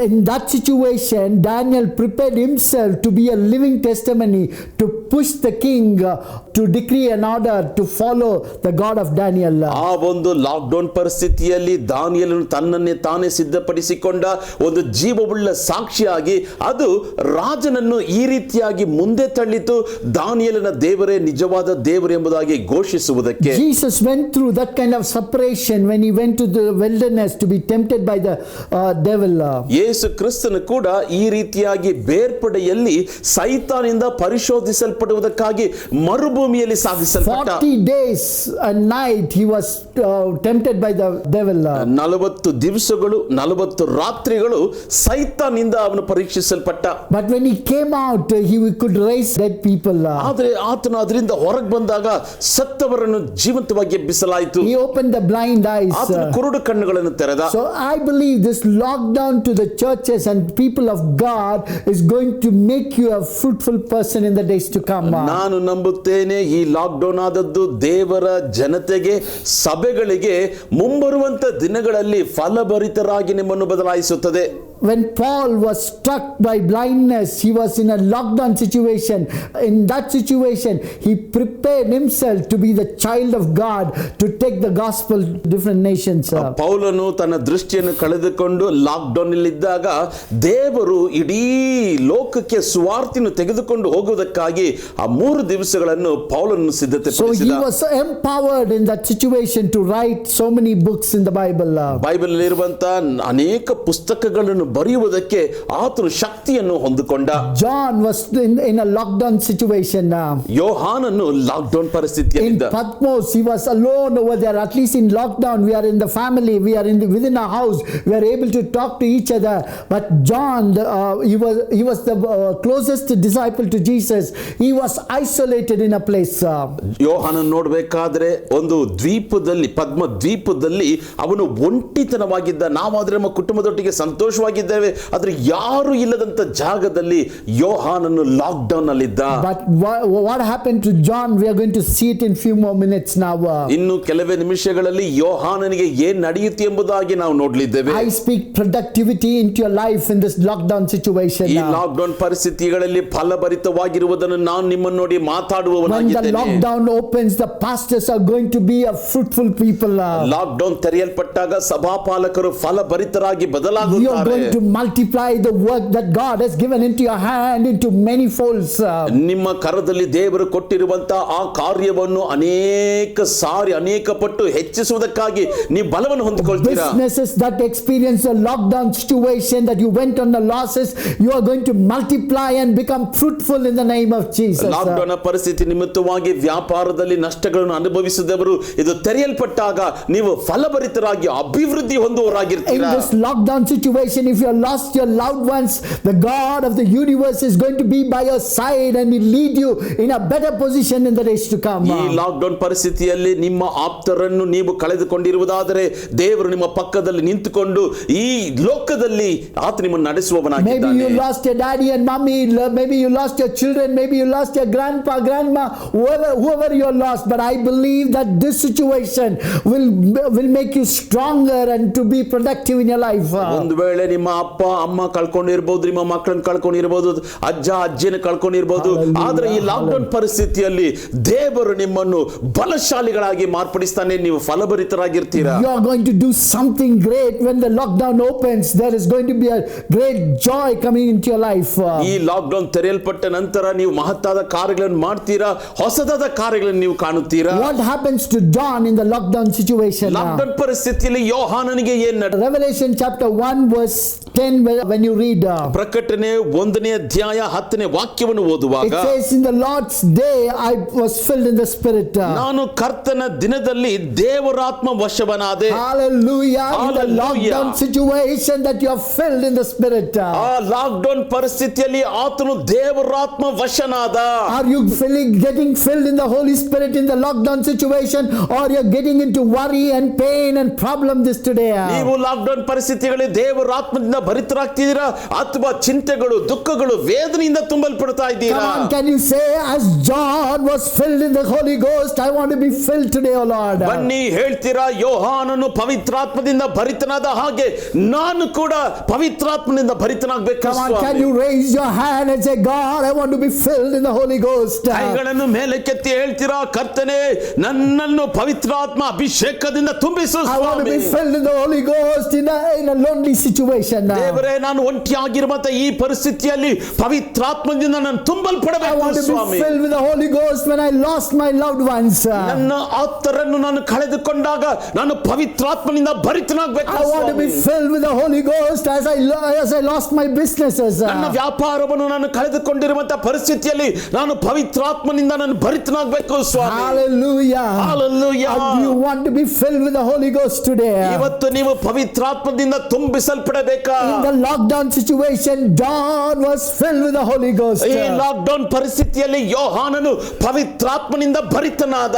In that situation Daniel prepared himself to be a living testimony to push the king to decree an order to follow the God of Daniel. ಆ ಒಂದು lock down ಪರಿಸ್ಥಿತಿಯಲ್ಲಿ ದಾನಿಯೇಲನು ತನ್ನನ್ನೇ ತಾನೇ ಸಿದ್ಧಪಡಿಸಿಕೊಂಡ ಒಂದು ಜೀವವುಳ್ಳ ಸಾಕ್ಷಿಯಾಗಿ ಅದು ರಾಜನನ್ನು ಈ ರೀತಿಯಾಗಿ ಮುಂದೆ ತಳ್ಳಿತು. ದಾನಿಯೇಲನ ದೇವರೇ ನಿಜವಾದ ದೇವರು ಎಂಬುದಾಗಿ ಘೋಷಿಸುವುದಕ್ಕೆ. Jesus went through that kind of separation when he went to the wilderness to be tempted by the devil. ಯೇಸು ಕ್ರಿಸ್ತನು ಕೂಡ ಈ ರೀತಿಯಾಗಿ ಬೇರ್ಪಡೆಯಲ್ಲಿ ಸೈತಾನಿಂದ ಪರಿಶೋಧಿಸಲ್ಪಡುವುದಕ್ಕಾಗಿ ಮರುಭೂಮಿಯಲ್ಲಿ ಸಾಗಿಸಲ್ಪಟ್ಟ. 40 days and night he was tempted by the devil. 40 ದಿವಸಗಳು 40 ರಾತ್ರಿಗಳು ಸೈತಾನಿಂದ ಅವನು ಪರೀಕ್ಷಿಸಲ್ಪಟ್ಟ. But when he came out he could raise dead people. ಆದರೆ ಆತನು ಅದರಿಂದ ಹೊರಗೆ ಬಂದಾಗ ಸತ್ತವರನ್ನು ಜೀವಂತವಾಗಿ ಎಬ್ಬಿಸಲಾಯಿತು. He opened the blind eyes. ಆತನು ಕುರುಡು ಕಣ್ಣುಗಳನ್ನು ತೆರೆದ. So I believe this lockdown to the churches and people of God is going to make you a fruitful person in the days to come. ನಾನು ನಂಬುತ್ತೇನೆ ಈ ಲಾಕ್ ಡೌನ್ ಆದದ್ದು ದೇವರ ಜನತೆಗೆ ಸಭೆಗಳಿಗೆ ಮುಂಬರುವಂತ ದಿನಗಳಲ್ಲಿ ಫಲಭರಿತರಾಗಿ ನಿಮ್ಮನ್ನು ಬದಲಾಯಿಸುತ್ತದೆ. When Paul was struck by blindness, he was in a lockdown situation. In that situation, he prepared himself to be the child of God to take the gospel to different nations. ಪೌಲನು ತನ್ನ ದೃಷ್ಟಿಯನ್ನು ಕಳೆದುಕೊಂಡು lock down ಅಲ್ಲಿ ಇದ್ದಾಗ ದೇವರು ಇಡೀ ಲೋಕಕ್ಕೆ ಸುವಾರ್ತೆಯನ್ನು ತೆಗೆದುಕೊಂಡು ಹೋಗುವುದಕ್ಕಾಗಿ ಆ 3 ದಿವಸಗಳನ್ನು ಪೌಲನು ಸಿದ್ಧತೆಪಡಿಸಿದ. So he was empowered in that situation to write so many books in the Bible. Bible ಇರುವಂತ ಅನೇಕ ಪುಸ್ತಕಗಳನ್ನು ಬರೆಯುವುದಕ್ಕೆ ಆತನು ಶಕ್ತಿಯನ್ನು ಹೊಂದಿಕೊಂಡ. John was in a lockdown situation. ಯೋಹಾನನು lockdown In ಪರಿಸ್ಥಿತಿಯಲ್ಲಿದ್ದ. Patmos, he was alone over there. At least in lockdown, we are in the family, we are within our house, we are able to talk to each other. But John, he was the closest disciple to Jesus. He was isolated in a place. ಯೋಹಾನನ್ ನೋಡ್ಬೇಕಾದ್ರೆ ಒಂದು ದ್ವೀಪದಲ್ಲಿ, ಪದ್ಮ ದ್ವೀಪದಲ್ಲಿ ಅವನು ಒಂಟಿತನವಾಗಿದ್ದ. ನಾವಾದ್ರೆ ನಮ್ಮ ಕುಟುಂಬದೊಟ್ಟಿಗೆ ಸಂತೋಷವಾಗಿದ್ದೇವೆ, ಆದ್ರೆ ಯಾರು ಇಲ್ಲದಂತ ಜಾಗದಲ್ಲಿ ಯೋಹಾನನು ಲಾಕ್ ಡೌನ್ ಅಲ್ಲಿದ್ದ. But what happened to John, we are going to see it in few more minutes now. ಇನ್ನು ಕೆಲವೇ ನಿಮಿಷಗಳಲ್ಲಿ ಯೋಹಾನನಿಗೆ ಏನ್ ನಡೆಯುತ್ತೆ ಎಂಬುದಾಗಿ ನಾವು ನೋಡ್ಲಿದ್ದೇವೆ. I speak productivity into your life in this lockdown situation. ಈ ಲಾಕ್ ಡೌನ್ ಪರಿಸ್ಥಿತಿಗಳಲ್ಲಿ ಫಲಭರಿತವಾಗಿರುವುದನ್ನು ನಾನು ನಿಮ್ಮನ್ನು ನೋಡಿ When the ಮಾತಾಡುವವನಾಗಿದ್ದೇನೆ. lockdown opens, the pastors are going to be a fruitful people. Lockdown ತೆರೆಯಲ್ಪಟ್ಟಾಗ ಸಭಾಪಾಲಕರು ಫಲಭರಿತರಾಗಿ You are ಬದಲಾಗುತ್ತಾರೆ. going to multiply the work that God has given into your hand into many folds. ನಿಮ್ಮ ಕರದಲ್ಲಿ ದೇವರು ಕೊಟ್ಟಿರುವಂತ ಆ ಕಾರ್ಯವನ್ನು ಅನೇಕ ಸಾರಿ ಅನೇಕ ಪಟ್ಟು ಹೆಚ್ಚಿಸುವುದಕ್ಕಾಗಿ ನೀವು ಬಲವನ್ನು ಹೊಂದಿಕೊಳ್ತೀರಾ. Businesses that experience a lockdown situation, that you went on the losses, you are going to multiply and become fruitful in the name of Jesus. Lockdown ಪರಿಸ್ಥಿತಿ ನಿಮಿತ್ತವಾಗಿ ವ್ಯಾಪಾರದಲ್ಲಿ ನಷ್ಟಗಳನ್ನು ಅನುಭವಿಸಿದವರು ಇದು ತೆರೆಯಲ್ಪಟ್ಟಾಗ ನೀವು ಫಲಭರಿತರಾಗಿ ಅಭಿವೃದ್ಧಿ In ಹೊಂದುವವರಾಗಿರ್ತೀರಾ. this lockdown situation, if you have lost your loved ones, the God of the universe is going to be by your side and will lead you in a better position in the days to come. ಈ lockdown ಪರಿಸ್ಥಿತಿಯಲ್ಲಿ ನಿಮ್ಮ ಆಪ್ತರನ್ನು ನೀವು ಕಳೆದುಕೊಂಡಿರುವುದಾದರೆ ದೇವರು ನಿಮ್ಮ ಪಕ್ಕದಲ್ಲಿ ನಿಂತುಕೊಂಡು ಈ ಲೋಕದಲ್ಲಿ ಆತ ನಿಮ್ಮನ್ನು Maybe ನಡೆಸುವವನಾಗಿದ್ದಾನೆ. you lost your daddy and mommy, maybe you lost your children, maybe you lost your grandpa, grandma, whoever you lost. But I believe that this situation will make you stronger and to be productive in your life. ಒಂದು ವೇಳೆ ನಿಮ್ಮ ಅಪ್ಪ ಅಮ್ಮ ಕಳ್ಕೊಂಡಿರ್ಬೋದು, ನಿಮ್ಮ ಮಕ್ಕಳನ್ನು ಕಳ್ಕೊಂಡಿರ್ಬೋದು, ಅಜ್ಜ ಅಜ್ಜಿನ ಕಳ್ಕೊಂಡಿರ್ಬೋದು. ಆದ್ರೆ ಈ ಲಾಕ್ಡೌನ್ ಪರಿಸ್ಥಿತಿಯಲ್ಲಿ ದೇವರು ನಿಮ್ಮನ್ನು ಬಲಶಾಲಿಗಳಾಗಿ ಮಾರ್ಪಡಿಸ್ತಾನೆ. ನೀವು ಫಲಭರಿತರಾಗಿರ್ತೀರಾ. You are going to do something great when the lockdown opens. There is going to be a great joy coming into your life. ಈ ಲಾಕ್ಡೌನ್ ತೆರೆಯಲ್ಪಟ್ಟ ನಂತರ ನೀವು ಮಹತ್ತಾದ ಕಾರ್ಯಗಳನ್ನು ಮಾಡ್ತೀರಾ, ಹೊಸದಾದ ಕಾರ್ಯಗಳನ್ನು ನೀವು ಕಾಣುತ್ತೀರಾ. What happens to John in the lockdown situation? Lockdown ಪರಿಸ್ಥಿತಿಯಲ್ಲಿ ಯೋಹಾನನಿಗೆ ಏನ್ ನಡೆಯಿತು? Revelation chapter 1 verse 10, when you read, ಪ್ರಕಟಣೆ 1ನೇ ಅಧ್ಯಾಯ 10ನೇ ವಾಕ್ಯವನ್ನು it ಓದುವಾಗ, says, in the Lord's day I was filled in the Spirit. ನಾನು ಕರ್ತನ ದಿನದಲ್ಲಿ ದೇವರಾತ್ಮ ವಶವನಾದೆ. Hallelujah. In the Hallelujah. lockdown situation that you are filled in the Spirit. ಆ lockdown ಪರಿಸ್ಥಿತಿಯಲ್ಲಿ ಆತನು ದೇವರಾತ್ಮ ವಶನಾದ. Are you getting filled in the Holy Spirit in the lockdown situation, or you're getting into worry and pain and problem this today? ನೀವು lockdown ಪರಿಸ್ಥಿತಿಗಳಲ್ಲಿ ದೇವರಾತ್ಮದಿಂದ ಭರಿತರಾಗ್ತಿದ್ದೀರಾ ಅಥವಾ ಚಿಂತೆಗಳು, ದುಃಖಗಳು, ವೇದನೆಯಿಂದ ತುಂಬಲ್ಪಡ್ತಾ ಇದ್ದೀರಾ? Come on, can you say, as John was filled in the Holy Ghost, I want to be filled today, O Lord. ಬನ್ನಿ ಹೇಳ್ತೀರಾ, ಯೋಹಾನನು ಪವಿತ್ರಾತ್ಮದಿಂದ ಭರಿತನಾದ ಹಾಗೆ ನಾನು ಕೂಡ ಪವಿತ್ರಾತ್ಮನಿಂದ ಭರಿತನಾಗಬೇಕು. Come on, can you raise your hand and say, God, I want to be filled in the Holy Ghost. ಕೈಗಳನ್ನು ಮೇಲಕ್ಕೆತ್ತಿ ಹೇಳ್ತೀರಾ, ಕರ್ತನೇ ನನ್ನನ್ನು ಪವಿತ್ರಾತ್ಮ ಅಭಿಷೇಕದಿಂದ ತುಂಬಿಸು I want to be Swami. filled in the Holy Ghost in a lonely situation. ದೇವರೇ, ನಾನು ಒಂಟಿಯಾಗಿರುವಂತ ಈ ಪರಿಸ್ಥಿತಿಯಲ್ಲಿ ಪವಿತ್ರಾತ್ಮದಿಂದ ನಾನು I ತುಂಬಲ್ಪಡಬೇಕು want to Swami. be filled with the Holy Ghost when I lost my loved ones. ನನ್ನ ಆಪ್ತರನ್ನು ನಾನು ಕಳೆದುಕೊಂಡಾಗ ನಾನು ಪವಿತ್ರಾತ್ಮನಿಂದ ಭರಿತನಾಗಬೇಕು I want to be Swami. filled with the Holy Ghost as I lost my businesses. ನನ್ನ ವ್ಯಾಪಾರವನ್ನು ನಾನು ಕಳೆದುಕೊಂಡಿರುವಂತ ಪರಿಸ್ಥಿತಿಯಲ್ಲಿ ನಾನು ಪವಿತ್ರಾತ್ಮನಿಂದ ನಾನು ಭರಿತನಾಗಬೇಕು ಸ್ವಾಮಿ. Hallelujah. Hallelujah. And you want to be filled with the Holy Ghost today. ಇವತ್ತು ನೀವು ಪವಿತ್ರಾತ್ಮದಿಂದ ತುಂಬಿಸಲ್ಪಡಬೇಕಾ? In the lockdown situation, John was filled with the Holy Ghost. ಈ lockdown ಪರಿಸ್ಥಿತಿಯಲ್ಲಿ ಯೋಹಾನನು ಪವಿತ್ರಾತ್ಮನಿಂದ ಭರಿತನಾದ.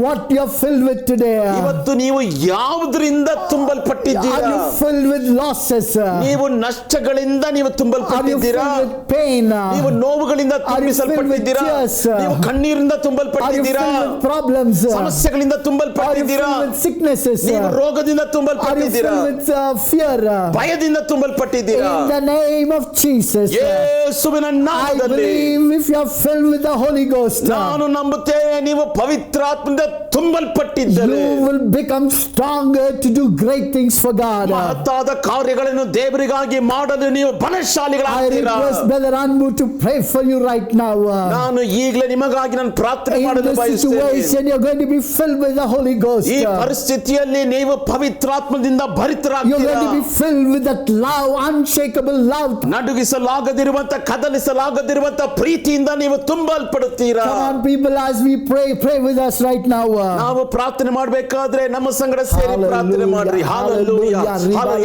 What you're filled with today? ಇವತ್ತು ನೀವು ಯಾವುದರಿಂದ Are ತುಂಬಲ್ಪಟ್ಟಿದ್ದೀರಾ? you filled with losses? ನೀವು ನಷ್ಟಗಳಿಂದ ನೀವು Are you ತುಂಬಲ್ಪಟ್ಟಿದ್ದೀರಾ? filled with pain? ನೀವು ನೋವುಗಳಿಂದ Are you filled with ತುಂಬಿಸಲ್ಪಟ್ಟಿದ್ದೀರಾ? tears? ನೀವು ಕಣ್ಣೀರಿಂದ Are you ತುಂಬಲ್ಪಟ್ಟಿದ್ದೀರಾ? filled with problems? ಸಮಸ್ಯೆಗಳಿಂದ Are you ತುಂಬಲ್ಪಟ್ಟಿದ್ದೀರಾ? filled with sicknesses? ನೀವು ರೋಗದಿಂದ Are you ತುಂಬಲ್ಪಟ್ಟಿದ್ದೀರಾ? filled with fear? ಭಯದಿಂದ ತುಂಬಲ್ಪಟ್ಟಿದ್ದೀರಾ? In the name of Jesus, ಯೇಸುವಿನ I ನಾಮದಲ್ಲಿ believe if you are filled with the Holy Ghost, ನಾನು ನಂಬುತ್ತೇನೆ, ನೀವು ಪವಿತ್ರಾತ್ಮದಿಂದ ತುಂಬಲ್ಪಟ್ಟಿದ್ದರೆ you will become stronger to do great things for God. ಮಹತ್ತಾದ ಕಾರ್ಯಗಳನ್ನು ದೇವರಿಗಾಗಿ ಮಾಡಲು ನೀವು I ಬಲಶಾಲಿಗಳಾಗ್ತೀರಾ. request Brother Anbu to pray for you right now. ನಾನು ಈಗಲೇ ನಿಮಗಾಗಿ ನಾನು ಪ್ರಾರ್ಥನೆ In ಮಾಡಲು this ಬಯಸ್ತೇನೆ. situation, you're going to be filled with the Holy Ghost. ಈ ಪರಿಸ್ಥಿತಿಯಲ್ಲಿ ನೀವು ಪವಿತ್ರಾತ್ಮದಿಂದ You're going to ಭರಿತರಾಗ್ತೀರಾ. be filled with the that love, unshakable love. ನಡುಗಿಸಲಾಗದಿರುವಂತ ಕದಲಿಸಲಾಗದಿರುವಂತ ಪ್ರೀತಿಯಿಂದ ನೀವು ತುಂಬಲ್ಪಡುತ್ತೀರಾ. Come on, people, as we pray with us right now. ನಾವು ಪ್ರಾರ್ಥನೆ ಮಾಡಬೇಕಾದ್ರೆ ನಮ್ಮ ಸಂಗಡ ಸೇರಿ ಪ್ರಾರ್ಥನೆ ಮಾಡ್ರಿ. ಹಲ್ಲೆಲೂಯಾ.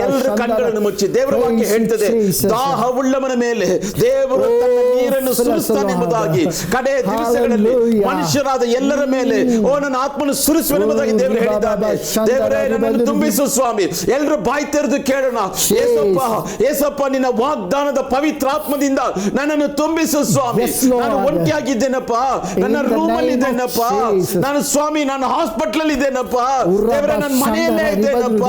ಎಲ್ಲರ ಕಣ್ಣುಗಳನ್ನು ಮುಚ್ಚಿ ದೇವರ ವಾಕ್ಯ ಹೇಳ್ತದೆ, ದಾಹವುಳ್ಳವನ ಮೇಲೆ ದೇವರು ತನ್ನ ನೀರನ್ನು ಸುರಿಸ್ತಾನೆ ಎಂಬುದಾಗಿ. ಕಡೆ ದಿವಸಗಳಲ್ಲಿ ಮನುಷ್ಯರಾದ ಎಲ್ಲರ ಮೇಲೆ ನನ್ನ ಆತ್ಮನು ಸುರಿಸುವೆಂಬುದಾಗಿ ದೇವರು ಹೇಳಿದ್ದಾನೆ. ದೇವರೇ, ನನ್ನನ್ನು ತುಂಬಿಸು ಸ್ವಾಮಿ. ಎಲ್ಲರೂ ಬಾಯಿ ತೆರೆದು ಕೇಳೋಣ. ಯೇಸಪ್ಪ, ನಿನ್ನ ವಾಗ್ದಾನದ ಪವಿತ್ರಾತ್ಮದಿಂದ ನನ್ನನ್ನು ತುಂಬಿಸು ಸ್ವಾಮಿ. ನಾನು ಒಂಟಿಯಾಗಿದ್ದೇನಪ್ಪ, ನನ್ನ ರೂಮಲ್ಲಿ ಇದ್ದೇನಪ್ಪ, ನಾನು ಸ್ವಾಮಿ, ನಾನು ಹಾಸ್ಪಿಟಲ್ ಇದ್ದೇನಪ್ಪ, ದೇವರೇ ನನ್ನ ಮನೆಯಲ್ಲೇ ಇದ್ದೇನಪ್ಪ,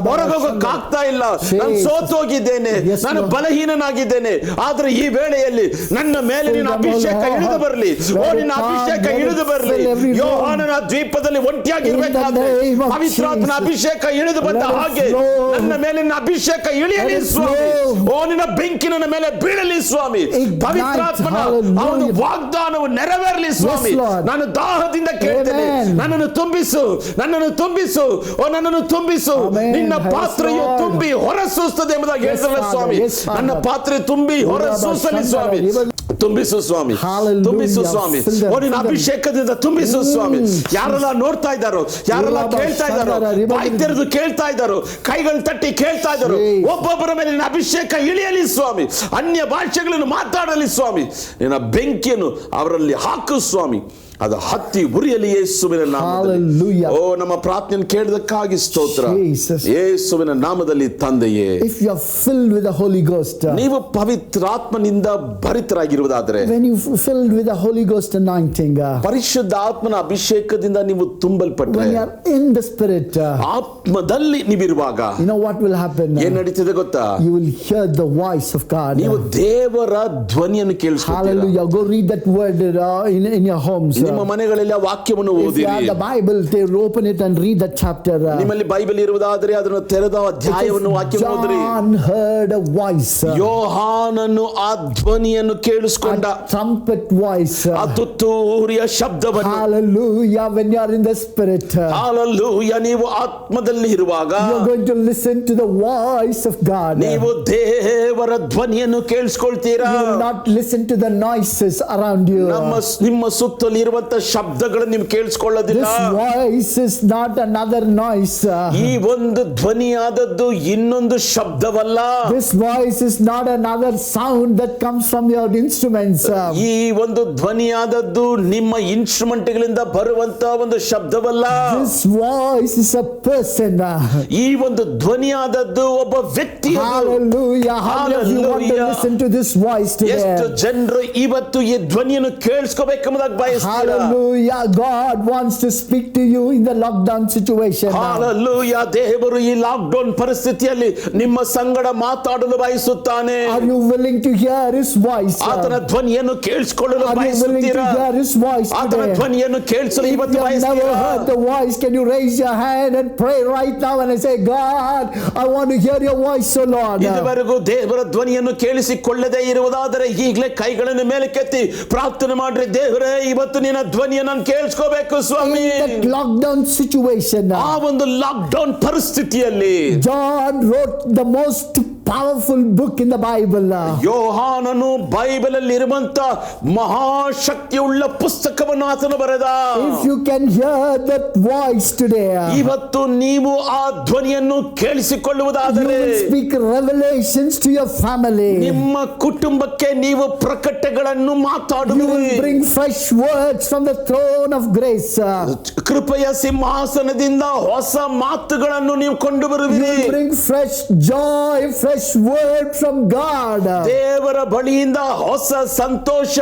ಹೊರಗೋಗಕ್ಕೆ ಆಗ್ತಾ ಇಲ್ಲ, ನಾನು ಸೋತೋಗಿದ್ದೇನೆ, ನಾನು ಬಲಹೀನನಾಗಿದ್ದೇನೆ. ಆದ್ರೆ ಈ ವೇಳೆಯಲ್ಲಿ ನನ್ನ ಮೇಲೆ ನಿನ್ನ ಅಭಿಷೇಕ ಇಳಿದು ಬರಲಿ. ನಿನ್ನ ಅಭಿಷೇಕ ಇಳಿದು ಬರಲಿ. ಯೋಹಾನನ ದ್ವೀಪದಲ್ಲಿ ಒಂಟಿಯಾಗಿರ್ಬೇಕಾದ್ರೆ ಪವಿತ್ರಾತ್ಮನ ಅಭಿಷೇಕ ಇಳಿದು ಬಂದ ಹಾಗೆ ನನ್ನ ಮೇಲೆ ನಿನ್ನ ಅಭಿಷೇಕ ಇಳಿಯಲಿ ಸ್ವಾಮಿ. ನಿನ್ನ ಬೆಂಕಿ ನನ್ನ ಮೇಲೆ ಬೀಳಲಿ ಸ್ವಾಮಿ. ಪವಿತ್ರಾತ್ಮನ ಅವನ ವಾಗ್ದಾನವು ನೆರವೇರಲಿ ಸ್ವಾಮಿ. ನಾನು ದಾಹದಿಂದ ಕೇಳ್ತೇನೆ, ನನ್ನನ್ನು ತುಂಬಿಸು, ನನ್ನನ್ನು ತುಂಬಿಸು, ನನ್ನನ್ನು ತುಂಬಿಸು. ನಿನ್ನ ಪಾತ್ರೆಯು ತುಂಬಿ ಹೊರಸೂಸುತ್ತದೆ ಎಂಬುದಾಗಿ ಹೇಳ್ತಾರೆ ಸ್ವಾಮಿ. ನನ್ನ ಪಾತ್ರೆ ತುಂಬಿ ಹೊರಸೂಸಲಿ ಸ್ವಾಮಿ. ತುಂಬಿಸು ಸ್ವಾಮಿ, ತುಂಬಿಸು ಸ್ವಾಮಿ. ನಿನ್ನ ಅಭಿಷೇಕದಿಂದ ತುಂಬಿಸು ಸ್ವಾಮಿ. ಯಾರೆಲ್ಲ ನೋಡ್ತಾ ಇದ್ದಾರೋ, ಯಾರೆಲ್ಲ ಕೇಳ್ತಾ ಇದ್ದಾರೋ, ಬಾಯಿ ತೆರೆದು ಕೇಳ್ತಾ ಇದ್ದಾರೋ, ಕೈಗಳು ತಟ್ಟಿ ಕೇಳ್ತಾ ಇದ್ದಾರೋ, ಒಬ್ಬೊಬ್ಬರ ಮೇಲೆ ನಿನ್ನ ಅಭಿಷೇಕ ಇಳಿಯಲಿ ಸ್ವಾಮಿ. ಅನ್ಯ ಭಾಷೆಗಳನ್ನು ಮಾತಾಡಲಿ ಸ್ವಾಮಿ. ನಿನ್ನ ಬೆಂಕಿಯನ್ನು ಅವರಲ್ಲಿ ಹಾಕು ಸ್ವಾಮಿ. ಅದು ಹತ್ತಿ ಉರಿಯಲಿ ಯೇಸುವಿನ ನಾಮದಲ್ಲಿ. ನಮ್ಮ ಪ್ರಾರ್ಥನೆಯನ್ನು ಕೇಳಿದಕ್ಕಾಗಿ ಸ್ತೋತ್ರ ಯೇಸುವಿನ ನಾಮದಲ್ಲಿ ತಂದೆಯೇ. If you are filled with the Holy Ghost, ನೀವು ಪವಿತ್ರಾತ್ಮನಿಂದ ಭರಿತರಾಗಿರುವುದಾದರೆ, when you filled with the Holy Ghost anointing, ಪರಿಶುದ್ಧ ಆತ್ಮನ ಅಭಿಷೇಕದಿಂದ ನೀವು ತುಂಬಲ್ಪಟ್ಟರೆ, when you are in the Spirit, ಆತ್ಮದಲ್ಲಿ ನೀವಿರುವಾಗ, you know what will happen? ಏನು ನಡೀತಿದೆ ಗೊತ್ತಾ? You will hear the voice of God. ನೀವು ದೇವರ ಧ್ವನಿಯನ್ನು ಕೇಳಿಸ್ತೀರಾ. Hallelujah. Go read that word in your homes. ನಿಮ್ಮ ಮನೆಗಳಲ್ಲಿ ಆ ವಾಕ್ಯವನ್ನು ಓದಿರಿ. If you have the Bible, they open it and read that chapter. ನಿಮ್ಮಲ್ಲಿ ಬೈಬಲ್ ಇರುವುದಾದರೆ ಅದನ್ನು ತೆರೆದ ಅಧ್ಯಾಯವನ್ನು ವಾಕ್ಯವನ್ನು ಓದಿರಿ. John heard a voice. ಯೋಹಾನನು ಆ ಧ್ವನಿಯನ್ನು ಕೇಳಿಸಿಕೊಂಡ. Trumpet voice. ಆ ತುತ್ತೂರಿಯ ಶಬ್ದವನ್ನು. Hallelujah. When you are in the Spirit. Hallelujah. ನೀವು ಆತ್ಮದಲ್ಲಿ ಇರುವಾಗ you are going to listen to the voice of God. ನೀವು ದೇವರ ಧ್ವನಿಯನ್ನು ಕೇಳಿಸಿಕೊಳ್ತೀರಾ. You will not listen to the noises around you. ನಿಮ್ಮ ಸುತ್ತಲೂ ಇರುವಂತ ಶಬ್ದಗಳನ್ನು ನೀವು ಕೇಳಿಸಿಕೊಳ್ಳೋದಿಲ್ಲ. This voice is not another noise. ಈ ಒಂದು ಧ್ವನಿಯಾದದ್ದು ಇನ್ನೊಂದು ಶಬ್ದವಲ್ಲ. This voice is not another sound that comes from your instruments. ಈ ಒಂದು ಧ್ವನಿಯಾದದ್ದು ನಿಮ್ಮ ಇನ್ಸ್ಟ್ರುಮೆಂಟ್ಗಳಿಂದ ಬರುವಂತ ಒಂದು ಶಬ್ದವಲ್ಲ. This voice is a person. ಈ ಒಂದು ಧ್ವನಿಯಾದದ್ದು ಒಬ್ಬ ವ್ಯಕ್ತಿ. Hallelujah. How many of you want to listen to this voice today? ಎಷ್ಟು ಜನರು ಇವತ್ತು ಈ ಧ್ವನಿಯನ್ನು ಕೇಳಿಸ್ಕೋಬೇಕೆಂಬುದಾಗಿ ಬಯಸ್ತಾರೆ. Hallelujah. God wants to speak to you in the lockdown situation. Hallelujah. ದೇವರು ಈ ಲಾಕ್ಡೌನ್ ಪರಿಸ್ಥಿತಿಯಲ್ಲಿ ನಿಮ್ಮ ಸಂಗಡ ಮಾತಾಡಲು ಬಯಸುತ್ತಾನೆ. Are you willing to hear his voice? ಆತನ ಧ್ವನಿಯನ್ನು ಕೇಳಿಸಿಕೊಳ್ಳಲು ಬಯಸುತ್ತೀರಾ? ಆತನ ಧ್ವನಿಯನ್ನು ಕೇಳಿಸಲು ಇವತ್ತು ಬಯಸುತ್ತೀರಾ? If you have never heard the voice, can you raise your hand and pray right now and say, God, I want to hear your voice, so Lord. ಇದುವರೆಗೂ ದೇವರ ಧ್ವನಿಯನ್ನು ಕೇಳಿಸಿಕೊಳ್ಳದೆ ಇರುವುದಾದರೆ ಈಗಲೇ ಕೈಗಳನ್ನು ಮೇಲೆ ಕೆತ್ತಿ ಪ್ರಾರ್ಥನೆ ಮಾಡ್ರಿ. ದೇವರೇ, ಇವತ್ತು ನಿನ್ನ ಧ್ವನಿಯನ್ನು ನಾನು ಕೇಳಿಸ್ಕೋಬೇಕು ಸ್ವಾಮಿ. In that lockdown situation, ಆ ಒಂದು ಲಾಕ್ಡೌನ್ ಪರಿಸ್ಥಿತಿಯಲ್ಲಿ John wrote the most powerful book in the Bible. ಯೋಹಾನನು ಬೈಬಲ್ ಅಲ್ಲಿ ಇರುವಂತ ಮಹಾಶಕ್ತಿಯುಳ್ಳ ಪುಸ್ತಕವನ್ನು ಆತನು ಬರೆದ. If you can hear that voice today, ಇವತ್ತು ನೀವು ಆ ಧ್ವನಿಯನ್ನು ಕೇಳಿಸಿಕೊಳ್ಳುವುದಾದರೆ, you will speak revelations to your family. ನಿಮ್ಮ ಕುಟುಂಬಕ್ಕೆ ನೀವು ಪ್ರಕಟಗಳನ್ನು ಮಾತಾಡುವಿರಿ. You will bring fresh words from the throne of grace. ಕೃಪೆಯ ಸಿಂಹಾಸನದಿಂದ ಹೊಸ ಮಾತುಗಳನ್ನು ನೀವು ಕೊಂಡು ಬರುವಿರಿ. You will bring fresh joy, fresh word from God. ದೇವರ ಬಳಿಯಿಂದ ಹೊಸ ಸಂತೋಷ,